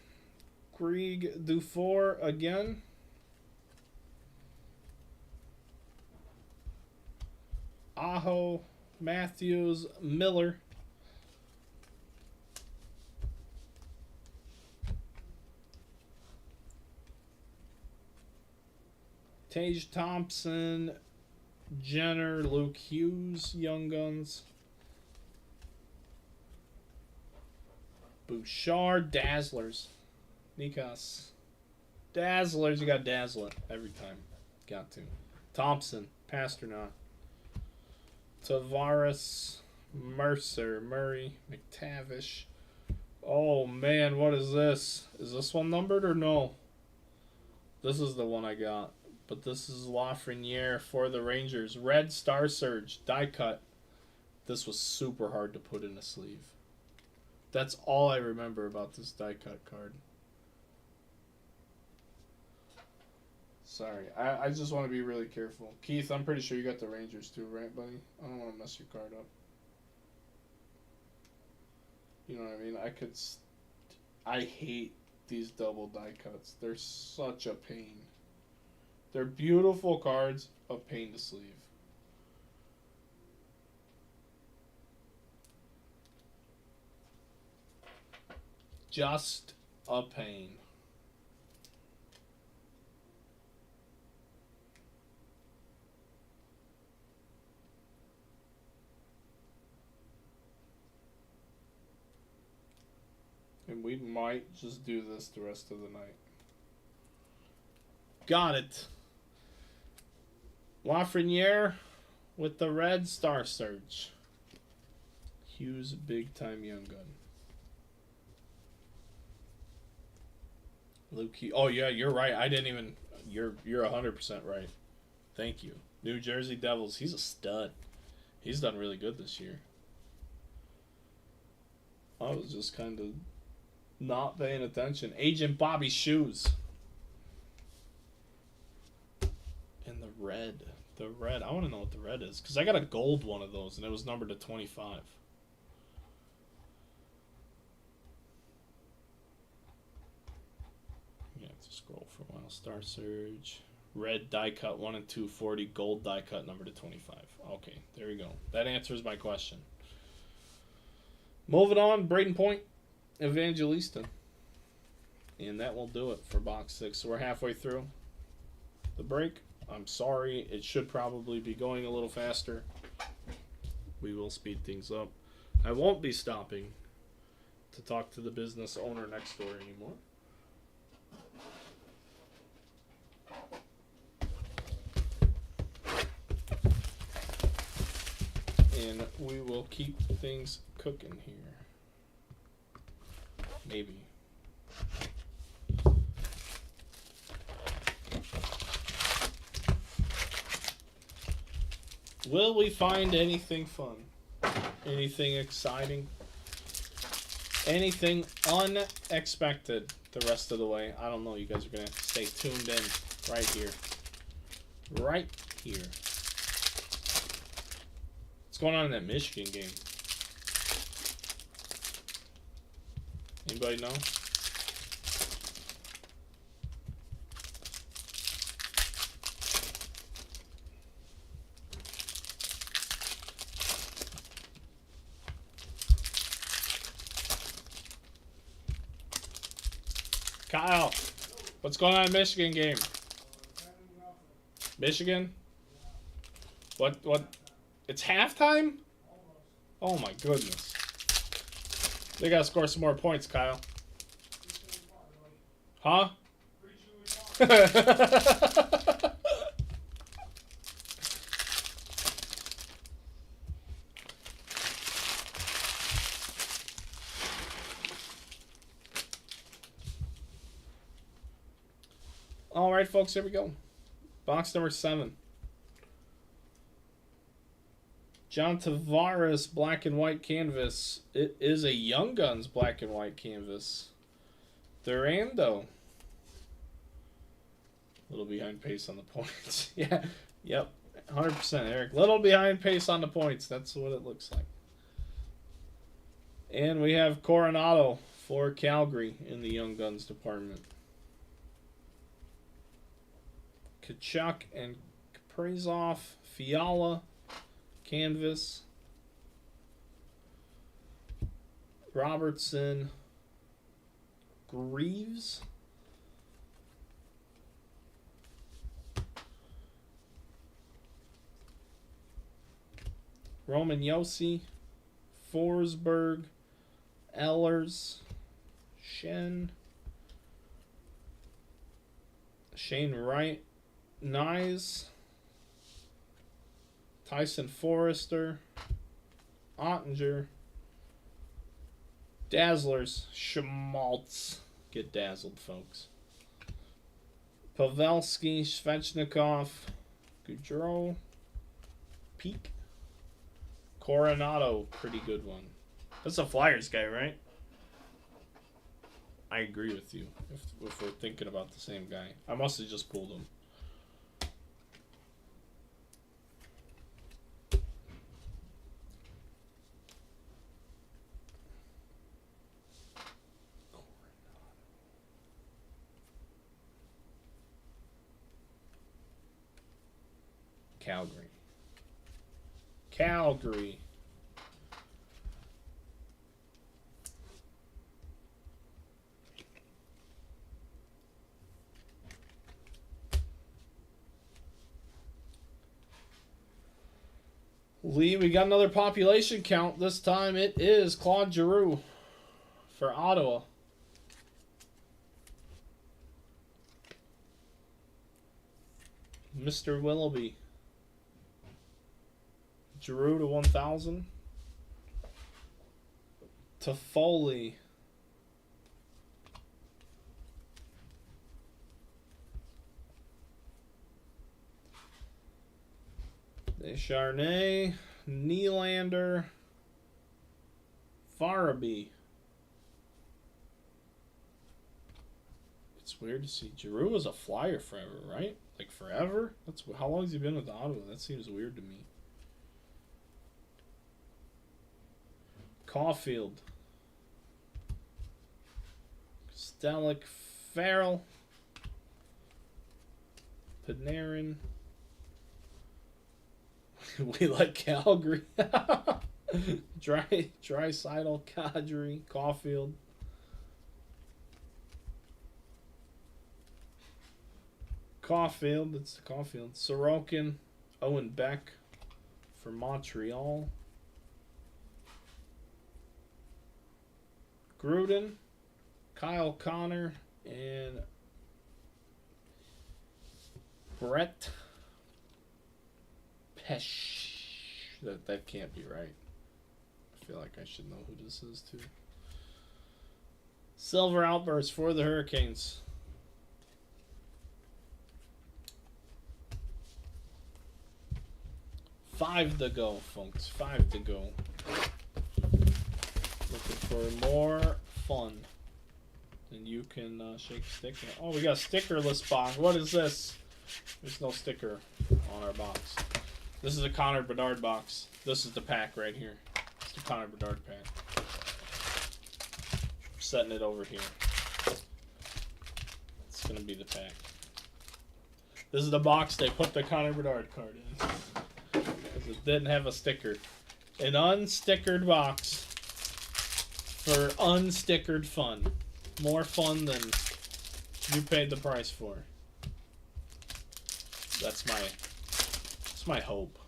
Krieg Dufour again. Aho. Matthews. Miller. Tage Thompson, Jenner, Luke Hughes, Young Guns. Bouchard, Dazzlers. Nikos. Dazzlers, you got Dazzle it every time. Got to. Thompson, Pasternak. Tavares, Mercer, Murray, McTavish. Oh man, what is this? Is this one numbered or no? This is the one I got. But this is Lafreniere for the Rangers. Red Star Surge, die cut. This was super hard to put in a sleeve. That's all I remember about this die cut card. Sorry, I just want to be really careful. Keith, I'm pretty sure you got the Rangers too, right, buddy? I don't want to mess your card up. You know what I mean? I hate these double die cuts. They're such a pain. They're beautiful cards, a pain to sleeve. Just a pain. And we might just do this the rest of the night. Got it. Lafreniere with the Red Star Surge. Hughes, big time Young Gun. Luke Hughes. Oh yeah, you're right. I didn't even. You're 100% right. Thank you. New Jersey Devils. He's a stud. He's done really good this year. I was just kind of not paying attention. Agent Bobby Shoes. And the red. The red. I want to know what the red is. Because I got a gold one of those, and it was numbered to 25. Kyle Star Surge. Red die cut 1 and 240. Gold die cut number to 25. Okay, there we go. That answers my question. Moving on, Braden Point, Evangelista. And that will do it for box 6. So we're halfway through the break. I'm sorry. It should probably be going a little faster. We will speed things up. I won't be stopping to talk to the business owner next door anymore. And we will keep things cooking here. Maybe. Will we find anything fun? Anything exciting? Anything unexpected the rest of the way? I don't know. You guys are going to have to stay tuned in right here. Right here. What's going on in that Michigan game? Anybody know? Kyle, what's going on in Michigan game? Michigan? What? It's halftime? Oh my goodness. They gotta score some more points, Kyle. Huh? All right, folks, here we go. Box number 7. John Tavares, black and white canvas. It is a Young Guns black and white canvas. Durando. A little behind pace on the points. Yeah, yep, 100%, Eric. Little behind pace on the points. That's what it looks like. And we have Coronado for Calgary in the Young Guns department. Kachuk and Kaprizov, Fiala, canvas. Robertson, Greaves. Roman Yossi, Forsberg, Ehlers, Shane Wright, Nyes, Tyson Forrester, Ottinger, Dazzlers, Schmaltz. Get dazzled, folks. Pavelski, Svechnikov, Goudreau, Peak, Coronado, pretty good one. That's a Flyers guy, right? I agree with you, if we're thinking about the same guy. I must have just pulled him. Calgary. Lee, we got another population count. This time it is Claude Giroux for Ottawa. Mr. Willoughby. Giroux to 1,000. Toffoli. Descharnay. Nylander. Farabee. It's weird to see. Giroux was a Flyer forever, right? Like forever? That's how long has he been with Ottawa? That seems weird to me. Caulfield. Stellick, Farrell, Panarin. We like Calgary. Draisaitl, Kadri, Caulfield. Caulfield, it's Caulfield. Sorokin, Owen Beck for Montreal. Gruden, Kyle Connor, and Brett Pesh. That can't be right. I feel like I should know who this is too. Silver Outburst for the Hurricanes. Five to go, folks. 5 to go. Looking for more fun. And you can shake a stick. Oh, we got a stickerless box. What is this? There's no sticker on our box. This is a Connor Bedard box. This is the pack right here. It's the Connor Bedard pack. I'm setting it over here. It's going to be the pack. This is the box they put the Connor Bedard card in. Because it didn't have a sticker. An unstickered box for unstickered fun. More fun than you paid the price for. That's my hope.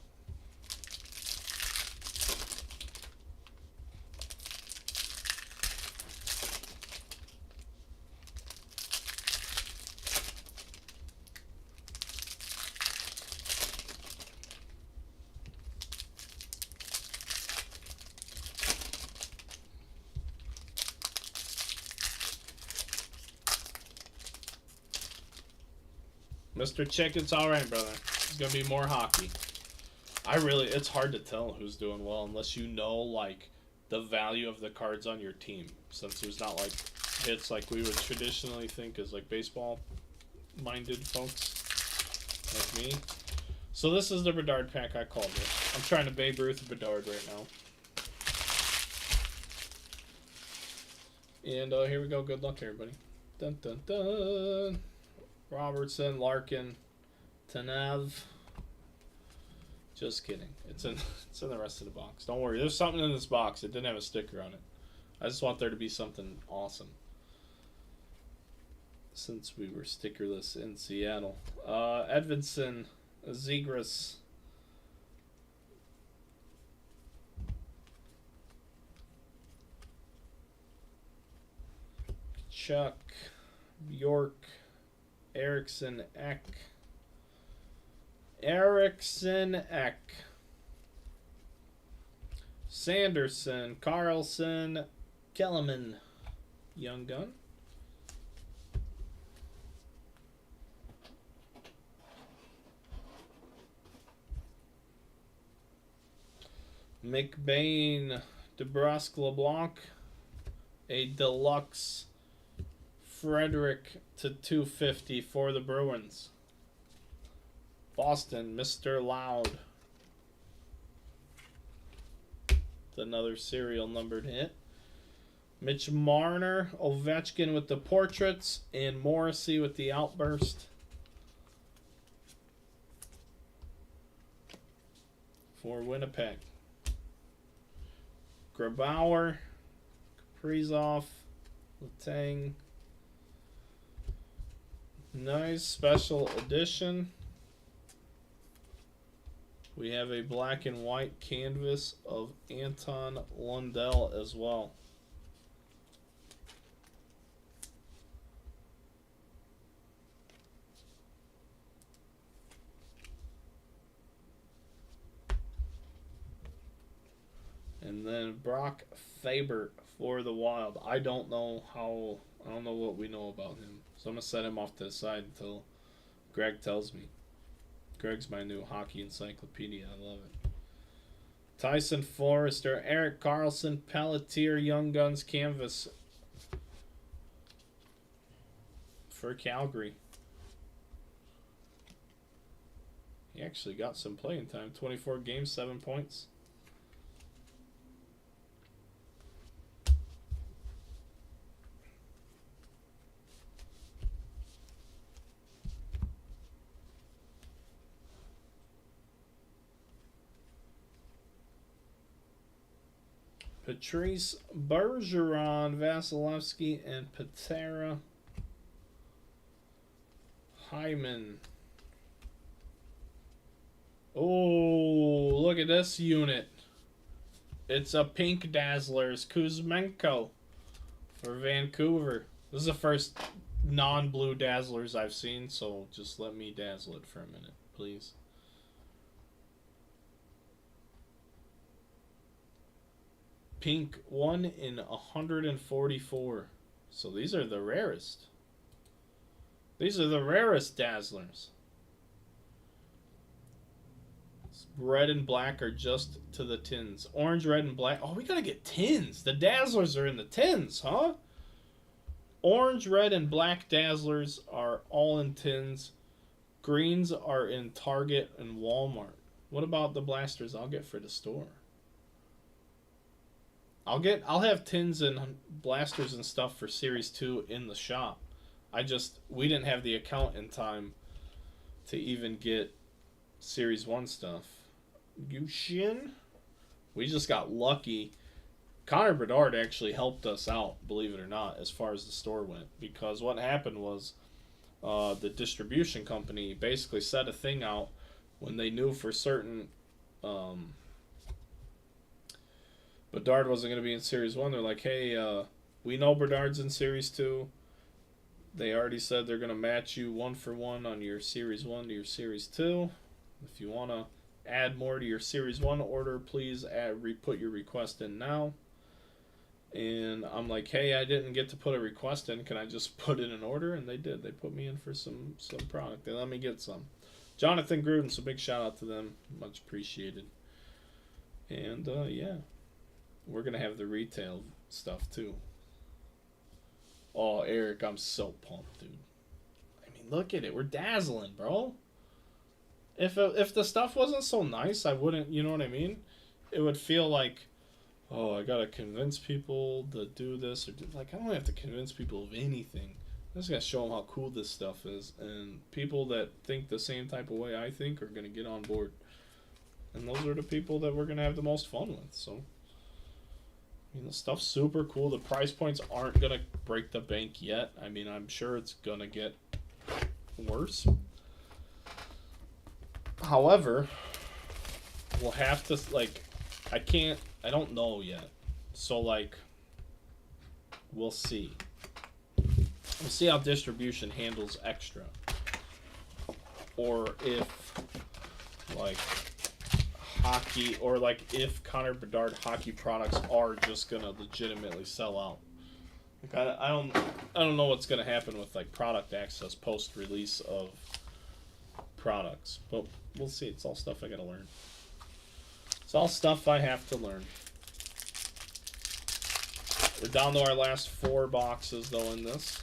Mr. Chick, it's alright, brother. It's gonna be more hockey. It's hard to tell who's doing well unless you know, like, the value of the cards on your team. Since there's not, like, hits like we would traditionally think as, like, baseball-minded folks like me. So this is the Bedard pack I called it. I'm trying to Babe Ruth Bedard right now. And here we go. Good luck, everybody. Dun, dun, dun. Robertson, Larkin, Tanev. Just kidding. It's in the rest of the box. Don't worry. There's something in this box. It didn't have a sticker on it. I just want there to be something awesome. Since we were stickerless in Seattle. Edvinson, Zegras. Chuck, York, Eriksson Ek. Sanderson, Carlson, Kellerman, Young Gun. McBain, DeBrusque, LeBlanc, a deluxe Frederick to 250 for the Bruins. Boston, Mr. Loud. It's another serial numbered hit. Mitch Marner, Ovechkin with the portraits, and Morrissey with the outburst. For Winnipeg. Grabauer, Kaprizov, Letang. Nice special edition. We have a black and white canvas of Anton Lundell as well. And then Brock Faber for the Wild. I don't know what we know about him. So I'm going to set him off to the side until Greg tells me. Greg's my new hockey encyclopedia. I love it. Tyson Forrester, Eric Carlson, Pelletier, Young Guns canvas for Calgary. He actually got some playing time. 24 games, 7 points. Patrice Bergeron, Vasilevsky, and Patera. Hyman. Oh, look at this unit. It's a pink Dazzlers Kuzmenko for Vancouver. This is the first non-blue Dazzlers I've seen, so just let me dazzle it for a minute, please. Pink 1 in 144. So these are the rarest. These are the rarest Dazzlers. Red and black are just to the tins. Orange, red, and black. Oh, we gotta get tins. The Dazzlers are in the tins, huh? Orange, red, and black Dazzlers are all in tins. Greens are in Target and Walmart. What about the blasters I'll get for the store? I'll have tins and blasters and stuff for Series 2 in the shop. We didn't have the account in time to even get Series 1 stuff. Yushin. We just got lucky. Connor Bedard actually helped us out, believe it or not, as far as the store went. Because what happened was the distribution company basically set a thing out when they knew for certain Bedard wasn't going to be in Series 1. They're like, hey, we know Bedard's in Series 2. They already said they're going to match you 1-for-1 on your Series 1 to your Series 2. If you want to add more to your Series 1 order, please put your request in now. And I'm like, hey, I didn't get to put a request in. Can I just put in an order? And they did. They put me in for some product. They let me get some. Jonathan Gruden, so big shout out to them. Much appreciated. And, yeah. We're going to have the retail stuff, too. Oh, Eric, I'm so pumped, dude. I mean, look at it. We're dazzling, bro. If the stuff wasn't so nice, I wouldn't, you know what I mean? It would feel like, oh, I gotta convince people to do this or do, like, I don't have to convince people of anything. I just gotta show them how cool this stuff is, and people that think the same type of way I think are gonna get on board. And those are the people that we're gonna have the most fun with. So, I mean, the stuff's super cool. The price points aren't gonna break the bank yet. I mean, I'm sure it's gonna get worse. However, we'll have to, like, I don't know yet. So, like, we'll see. We'll see how distribution handles extra. Or if, like, hockey, or, like, if Connor Bedard hockey products are just gonna legitimately sell out. Like, I don't know what's gonna happen with, like, product access post-release of products. But we'll see. It's all stuff I gotta learn. It's all stuff I have to learn. We're down to our last 4 boxes, though, in this.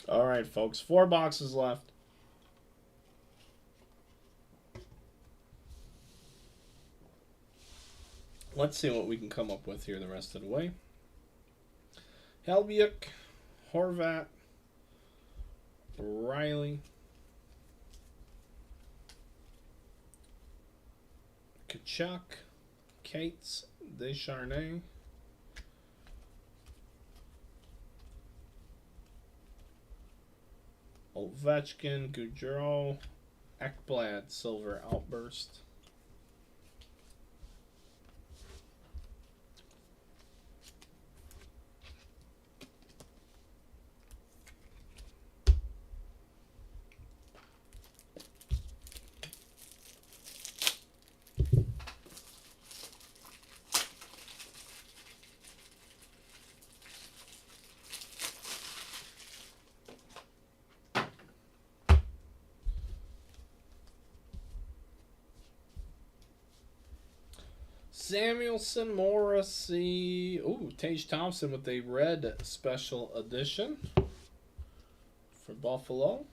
All right, folks. 4 boxes left. Let's see what we can come up with here the rest of the way. Helbiuk, Horvat, Riley, Kachuk, Cates, Descharnay, Ovechkin, Gaudreau, Ekblad, Silver Outburst. Samuelson, Morrissey. Ooh, Tage Thompson with a red special edition for Buffalo.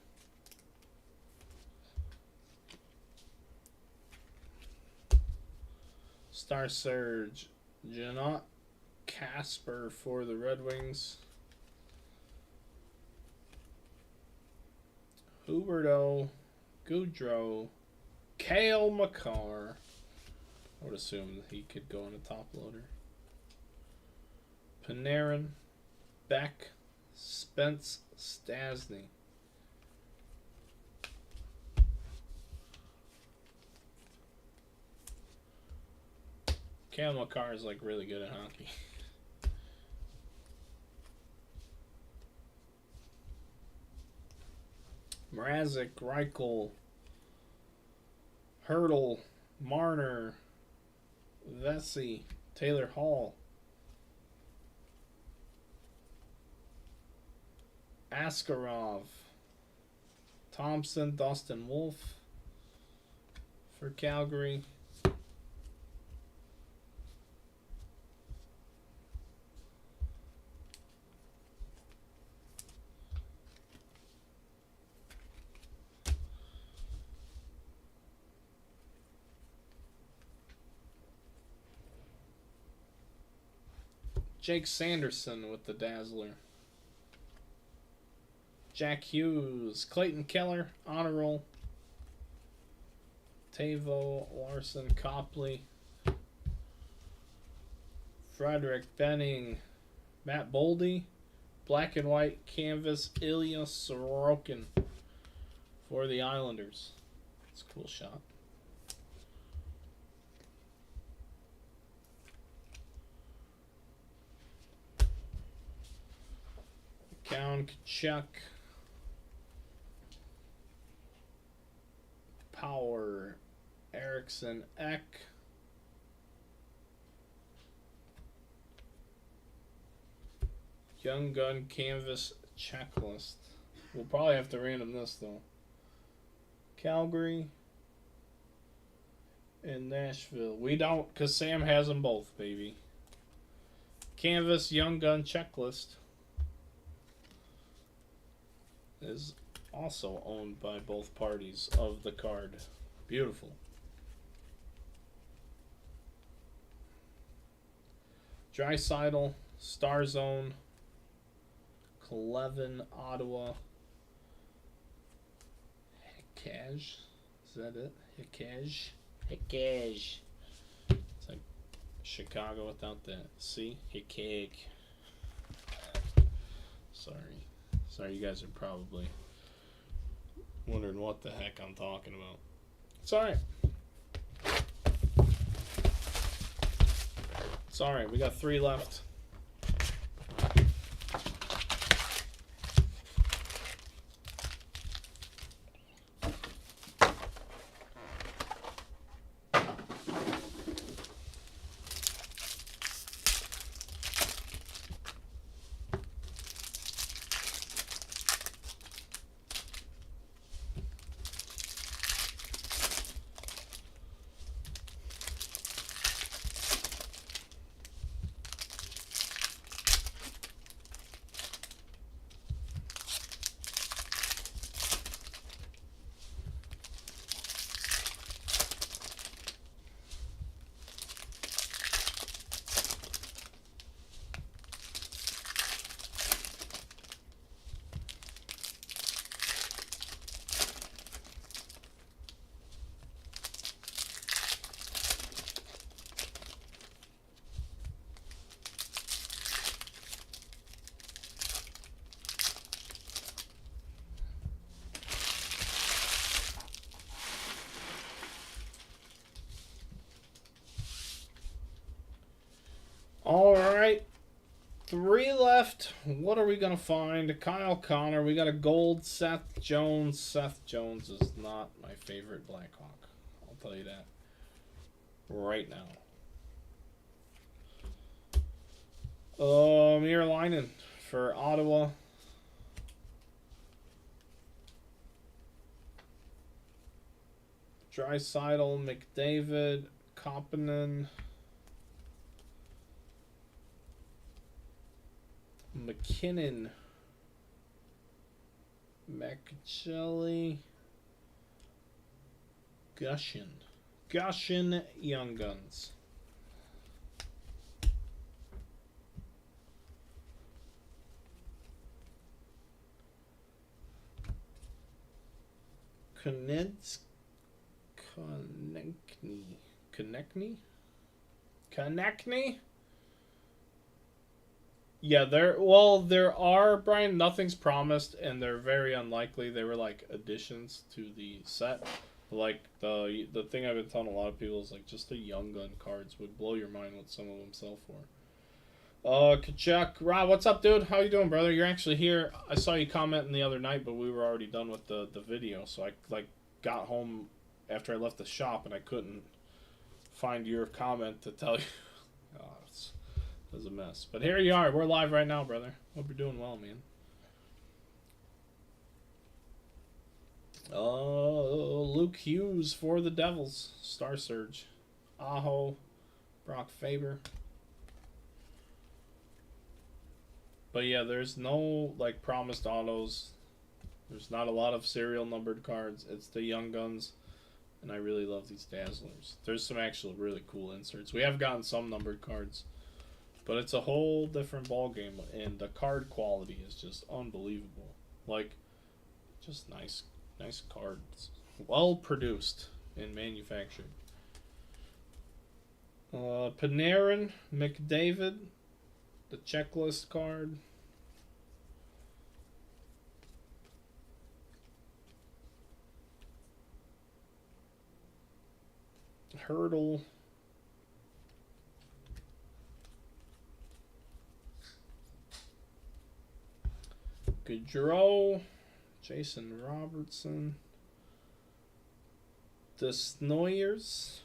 Star Surge, Janot Casper for the Red Wings. Huberto, Goudreau, Cale Makar. I would assume that he could go in a top loader. Panarin, Beck, Spence, Stasny. Cale Makar is like really good at hockey. Mrazek, Reichel, Hurdle, Marner, Vesey, Taylor Hall, Askarov, Thompson, Dustin Wolf for Calgary. Jake Sanderson with the Dazzler. Jack Hughes, Clayton Keller, Honor Roll. Tavo, Larson, Copley. Frederick Benning, Matt Boldy, Black and White Canvas, Ilya Sorokin for the Islanders. It's a cool shot. Count Kachuk, Power, Erickson, Eck, Young Gun Canvas Checklist. We'll probably have to random this though. Calgary and Nashville. We don't, because Sam has them both, baby. Canvas Young Gun Checklist is also owned by both parties of the card. Beautiful. Draisaitl, Star Zone, Clevin, Ottawa, Hekaj. Is that it? Hekaj. Hekaj. It's like Chicago without that. See? Hekaj. Sorry. Sorry, you guys are probably wondering what the heck I'm talking about. It's alright. It's alright. We got 3 left. All right. 3 left. What are we going to find? Kyle Connor. We got a gold Seth Jones. Seth Jones is not my favorite Blackhawk. I'll tell you that right now. Miralainen for Ottawa. Draisaitl, McDavid, Koppinen, McKinnon. McChelly. Gushin Young Guns. Konechny? Yeah, there are, Brian, nothing's promised, and they're very unlikely. They were like additions to the set. Like the thing I've been telling a lot of people is like just the Young Gun cards would blow your mind what some of them sell for. Kachuk, Rob, what's up, dude? How you doing, brother? You're actually here. I saw you commenting the other night, but we were already done with the video, so I like got home after I left the shop and I couldn't find your comment to tell you. Oh, it was a mess. But here you are. We're live right now, brother. Hope you're doing well, man. Luke Hughes for the Devils. Star Surge. Aho. Brock Faber. But yeah, there's no like promised autos. There's not a lot of serial numbered cards. It's the Young Guns. And I really love these Dazzlers. There's some actual really cool inserts. We have gotten some numbered cards. But it's a whole different ballgame. And the card quality is just unbelievable. Like, just nice cards. Well produced and manufactured. Panarin, McDavid. The checklist card. Hurdle. Gaudreau. Jason Robertson. The Snoyers.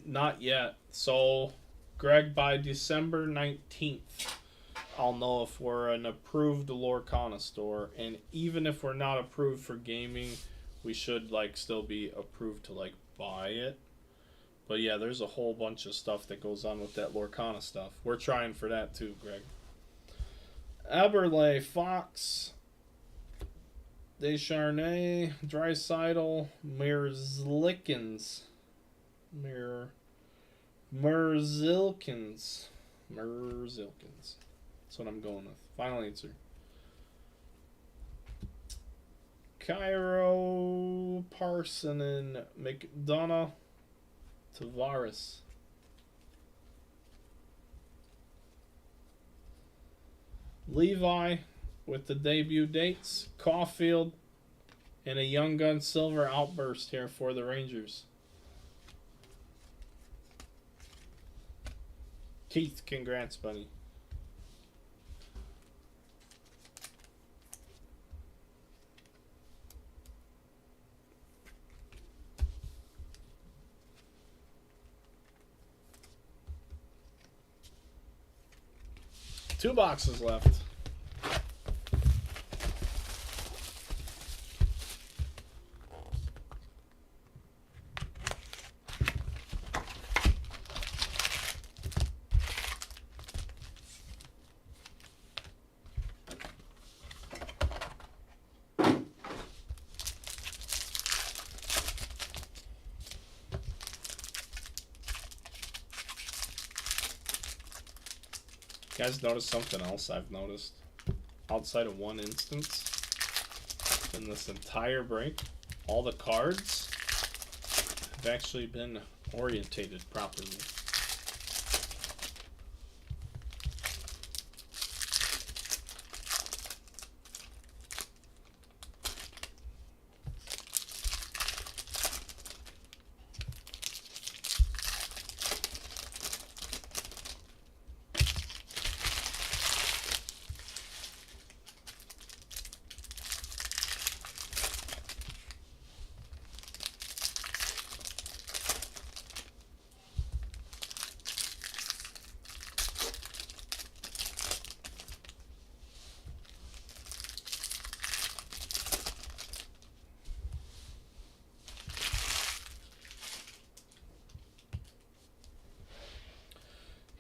Not yet. So, Greg, by December 19th, I'll know if we're an approved Lorcana store, and even if we're not approved for gaming, we should like still be approved to like buy it. But yeah, there's a whole bunch of stuff that goes on with that Lorcana stuff. We're trying for that too, Greg. Eberle, Fox, Descharnay, Draisaitl, Merzlikins. Merzilkins. That's what I'm going with. Final answer. Cairo, Parsonen, McDonough, Tavares. Levi with the debut dates. Caulfield and a Young Gun Silver Outburst here for the Rangers. Keith, congrats, buddy. Two boxes left. You guys notice something else I've noticed? Outside of one instance, in this entire break, all the cards have actually been orientated properly.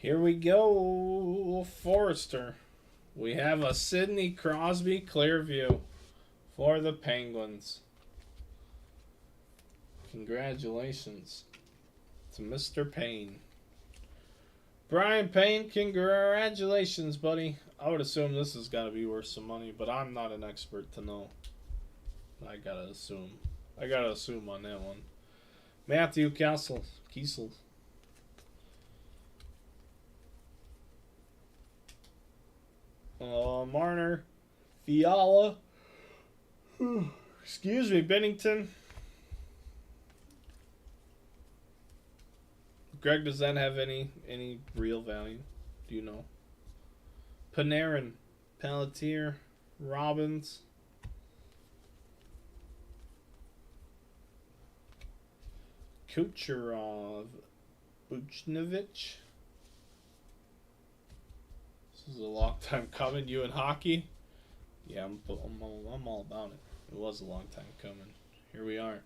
Here we go, Forrester. We have a Sidney Crosby Clearview for the Penguins. Congratulations to Mr. Payne. Brian Payne, congratulations, buddy. I would assume this has got to be worth some money, but I'm not an expert to know. I gotta assume on that one. Matthew Kiesel. Marner. Fiala. Excuse me, Bennington. Greg, does that have any real value? Do you know? Panarin, Pelletier, Robbins, Kucherov, Buchnevich. This is a long time coming. You in hockey? Yeah, I'm all about it. It was a long time coming. Here we are.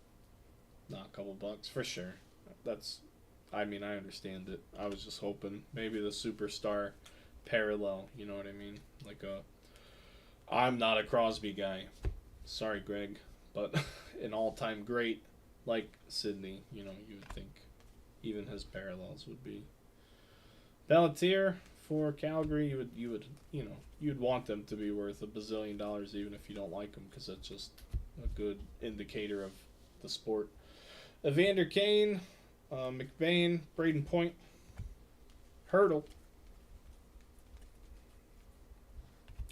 Not a couple bucks for sure. I understand it. I was just hoping maybe the superstar parallel, you know what I mean? I'm not a Crosby guy. Sorry, Greg, but an all-time great like Sidney, you would think even his parallels would be. Pelletier for Calgary, you'd want them to be worth $1 bazillion even if you don't like them, because that's just a good indicator of the sport. Evander Kane, McBain, Braden Point, Hurdle.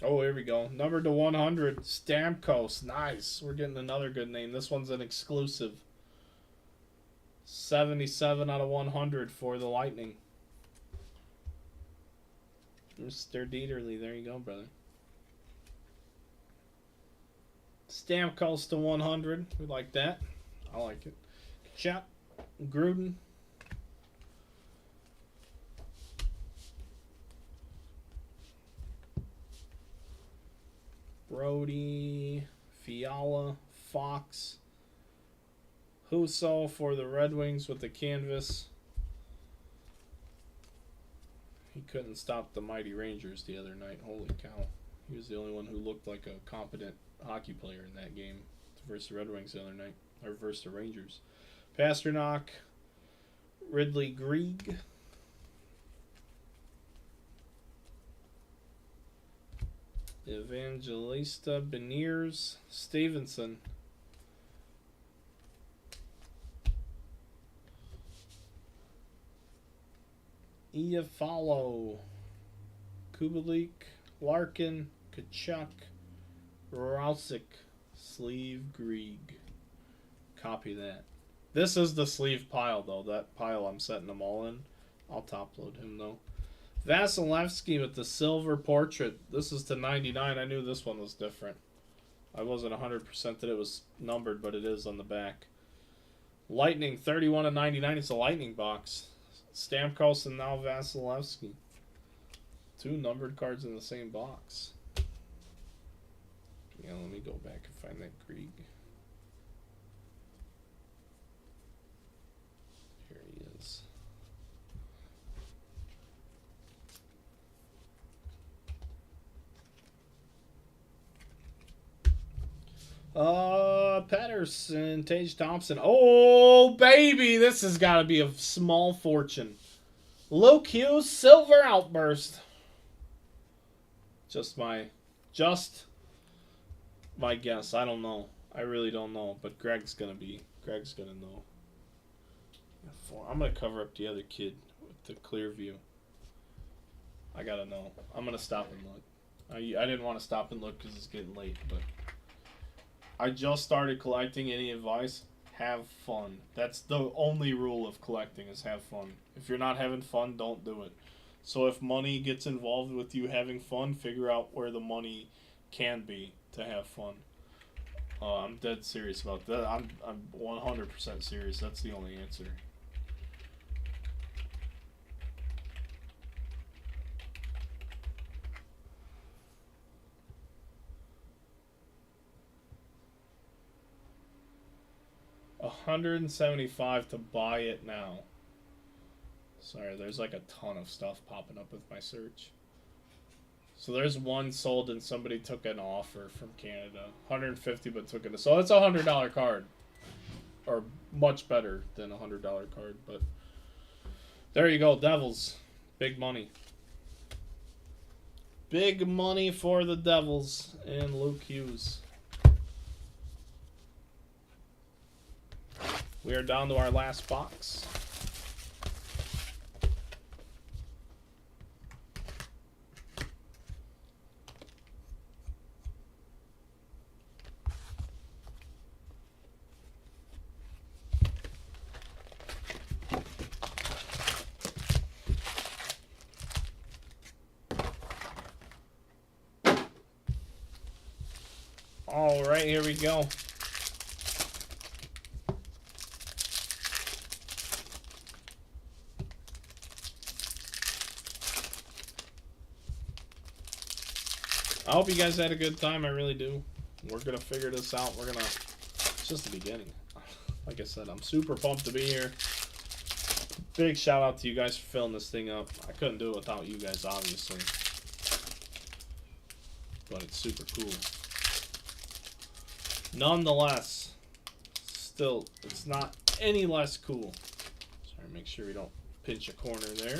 Oh, here we go. Number to 100, Stamkos. Nice. We're getting another good name. This one's an exclusive. 77 out of 100 for the Lightning. Mr. Dieterle. There you go, brother. Stamkos to 100. We like that. I like it. Kachuk. Gruden. Brody, Fiala, Fox, Husso for the Red Wings with the canvas. He couldn't stop the mighty Rangers the other night. Holy cow. He was the only one who looked like a competent hockey player in that game versus the Red Wings the other night, or versus the Rangers. Pasternak, Ridley Greig, Evangelista Beniers, Stevenson, Iafallo, Kubalik, Larkin, Kachuk, Rousik, Sleeve Grieg. Copy that. This is the sleeve pile, though. That pile I'm setting them all in. I'll top load him, though. Vasilevsky with the silver portrait. This is to 99. I knew this one was different. I wasn't 100% that it was numbered, but it is on the back. Lightning, 31 of 99. It's a Lightning box. Stamkos and now Vasilevsky. Two numbered cards in the same box. Yeah, let me go back and find that Krieg. Here he is. Patterson, Tage Thompson. Oh, baby, this has got to be a small fortune. Luke Hughes, silver outburst. Just my guess. I don't know. I really don't know, but Greg's gonna know. I'm gonna cover up the other kid with the clear view. I gotta know. I'm gonna stop and look. I didn't want to stop and look because it's getting late, but I just started collecting. Any advice? Have fun. That's the only rule of collecting, is have fun. If you're not having fun, don't do it. So if money gets involved with you having fun, figure out where the money can be to have fun. I'm dead serious about that. I'm 100% serious. That's the only answer. $175 to buy it now. Sorry, there's like a ton of stuff popping up with my search. So there's one sold and somebody took an offer from Canada. 150 but took it. So it's a $100 card. Or much better than a $100 card. But there you go, Devils. Big money. Big money for the Devils and Luke Hughes. We are down to our last box. All right, here we go. I hope you guys had a good time. I really do. We're going to figure this out. It's just the beginning. Like I said, I'm super pumped to be here. Big shout out to you guys for filling this thing up. I couldn't do it without you guys, obviously. But it's super cool. Nonetheless, still, it's not any less cool. Sorry, make sure we don't pinch a corner there.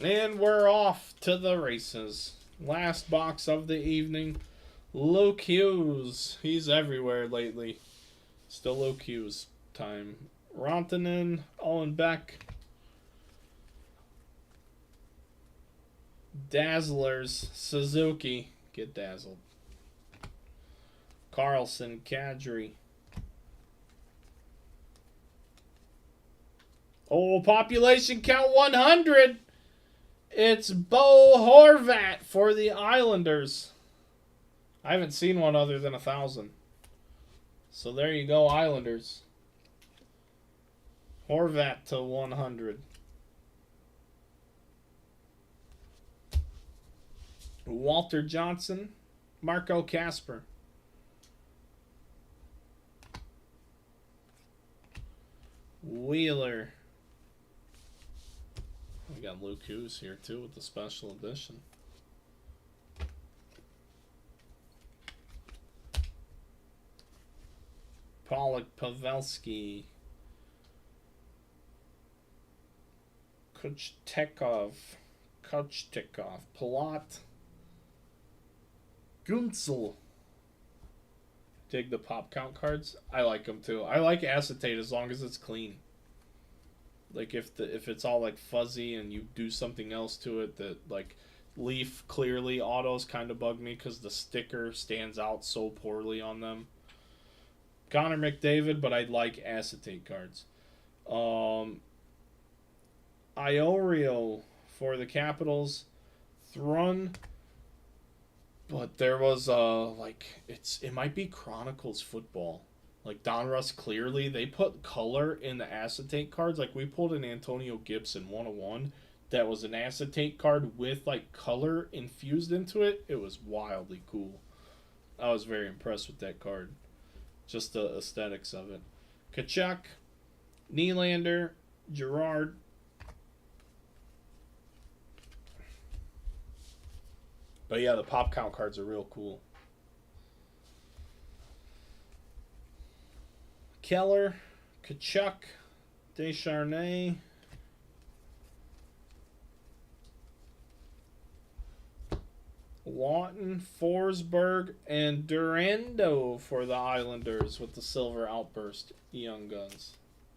And we're off to the races. Last box of the evening. Luke Hughes. He's everywhere lately. Still Luke Hughes time. Rantanen, Owen Beck. Dazzlers, Suzuki. Get dazzled. Carlson, Kadri. Oh, population count 100. It's Bo Horvat for the Islanders. I haven't seen one other than 1,000. So there you go, Islanders. Horvat to 100. Walter Johnson, Marco Kasper. Wheeler. We got Luke Hughes here too with the special edition. Pollock, Pavelski, Kochetkov, Palat, Gunsel. Dig the pop count cards. I like them too. I like acetate as long as it's clean. Like if it's all like fuzzy and you do something else to it, that like Leaf clearly autos kind of bug me because the sticker stands out so poorly on them. Connor McDavid, but I like acetate cards. Iorio for the Capitals. Thrun. But there was it might be Chronicles football. Like Donruss clearly, they put color in the acetate cards. Like we pulled an Antonio Gibson 101 that was an acetate card with like color infused into it. It was wildly cool. I was very impressed with that card. Just the aesthetics of it. Kachuk, Nylander, Gerard. But yeah, the pop count cards are real cool. Keller, Kachuk, Descharnay. Lawton, Forsberg, and Durando for the Islanders with the silver outburst Young Guns.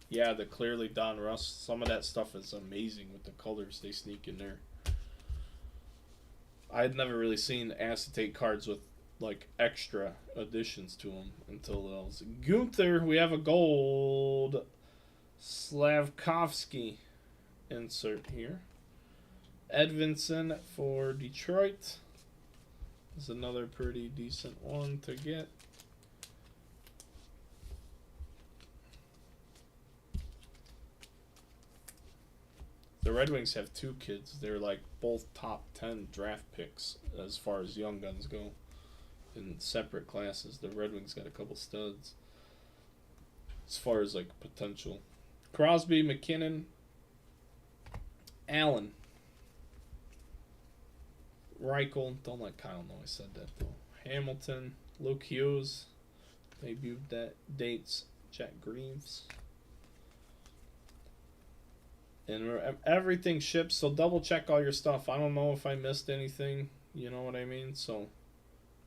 Yeah, the clearly Don Russ. Some of that stuff is amazing with the colors they sneak in there. I had never really seen acetate cards with like extra additions to them until those. Gunther, we have a gold Slavkovsky insert here. Edvinson for Detroit. Is another pretty decent one to get. The Red Wings have 2 kids. They're like both top 10 draft picks as far as young guns go in separate classes. The Red Wings got a couple studs as far as like potential. Crosby, McKinnon, Allen, Reichel. Don't let Kyle know I said that though. Hamilton, Luke Hughes, debuted that dates. Jack Greaves. And everything ships, so double check all your stuff. I don't know if I missed anything, you know what I mean? So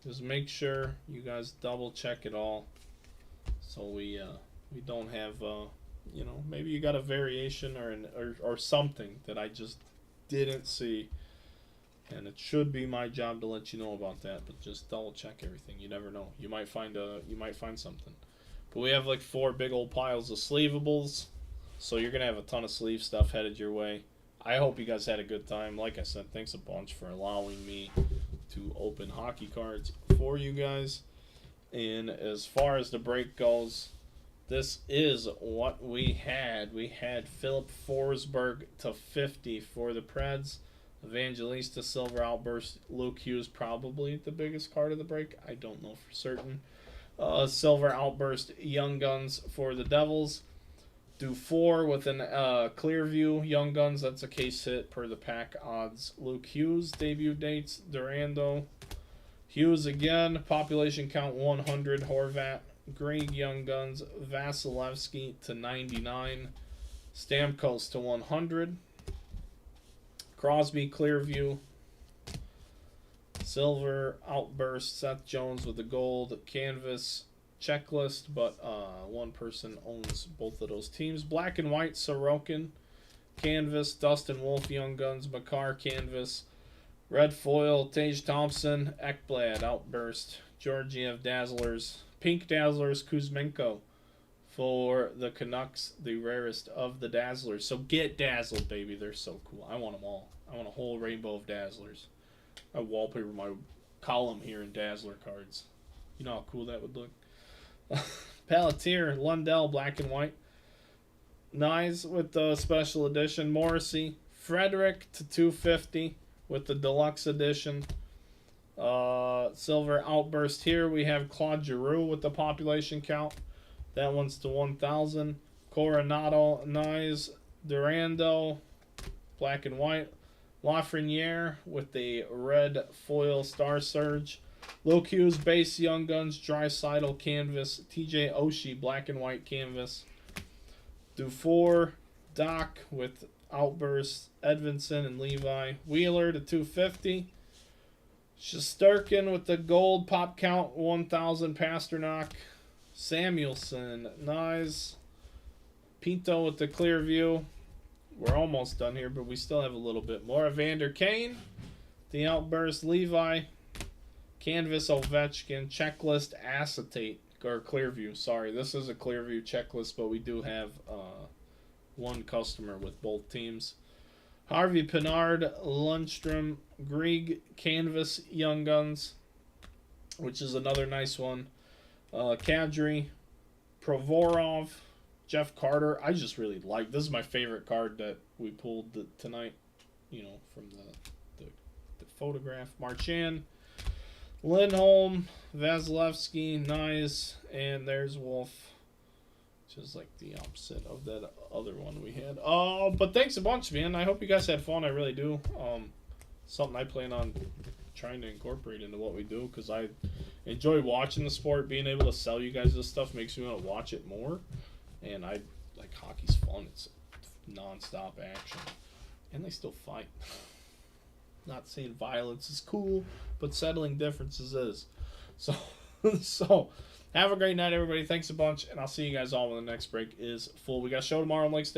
just make sure you guys double check it all, so we don't have you know, maybe you got a variation or something that I just didn't see, and it should be my job to let you know about that. But just double check everything. You never know. You might find something. But we have like 4 big old piles of sleevables. So you're going to have a ton of sleeve stuff headed your way. I hope you guys had a good time. Like I said, thanks a bunch for allowing me to open hockey cards for you guys. And as far as the break goes, this is what we had. We had Philip Forsberg to 50 for the Preds. Evangelista Silver Outburst. Luke Hughes probably the biggest card of the break. I don't know for certain. Silver Outburst Young Guns for the Devils. Dufour with an Clearview Young Guns. That's a case hit per the pack odds. Luke Hughes debut dates. Durando. Hughes again. Population count 100. Horvat. Grieg Young Guns. Vasilevsky to 99. Stamkos to 100. Crosby Clearview. Silver Outburst. Seth Jones with the gold canvas checklist, but one person owns both of those teams. Black and white, Sorokin canvas, Dustin Wolf Young Guns, Makar canvas, red foil, Tage Thompson, Ekblad Outburst, Georgiev Dazzlers, pink Dazzlers, Kuzmenko for the Canucks, the rarest of the Dazzlers. So get dazzled, baby. They're so cool. I want them all. I want a whole rainbow of Dazzlers. I wallpaper my column here in Dazzler cards. You know how cool that would look. Pelletier, Lundell, black and white. Nyes with the special edition. Morrissey, Frederick to 250 with the deluxe edition. Silver Outburst here. We have Claude Giroux with the population count. That one's to 1,000. Coronado, Nyes, Durando, black and white. Lafreniere with the red foil Star Surge. Luke Hughes, base Young Guns, Draisaitl canvas, TJ Oshie, black and white canvas. Dufour, Doc with Outburst, Edvinson and Levi. Wheeler to 250. Shesterkin with the gold pop count, 1,000 Pasternak. Samuelson, Nyes. Pinto with the clear view. We're almost done here, but we still have a little bit more. Evander Kane, the Outburst, Levi. Canvas Ovechkin, checklist acetate, or Clearview. Sorry, this is a Clearview checklist, but we do have one customer with both teams. Harvey Pinard, Lundstrom, Grieg, Canvas Young Guns, which is another nice one. Kadri, Provorov, Jeff Carter. I just really like this. Is my favorite card that we pulled tonight. You know, from the photograph. Marchand. Lindholm, Vasilevsky, Nyes, and there's Wolf. Just like the opposite of that other one we had. But thanks a bunch, man. I hope you guys had fun. I really do. Something I plan on trying to incorporate into what we do, because I enjoy watching the sport. Being able to sell you guys this stuff makes me want to watch it more. And I like hockey's fun. It's non-stop action. And they still fight. Not saying violence is cool, but settling differences is. So have a great night, everybody. Thanks a bunch, and I'll see you guys all when the next break is full. We got a show tomorrow on Lake Station.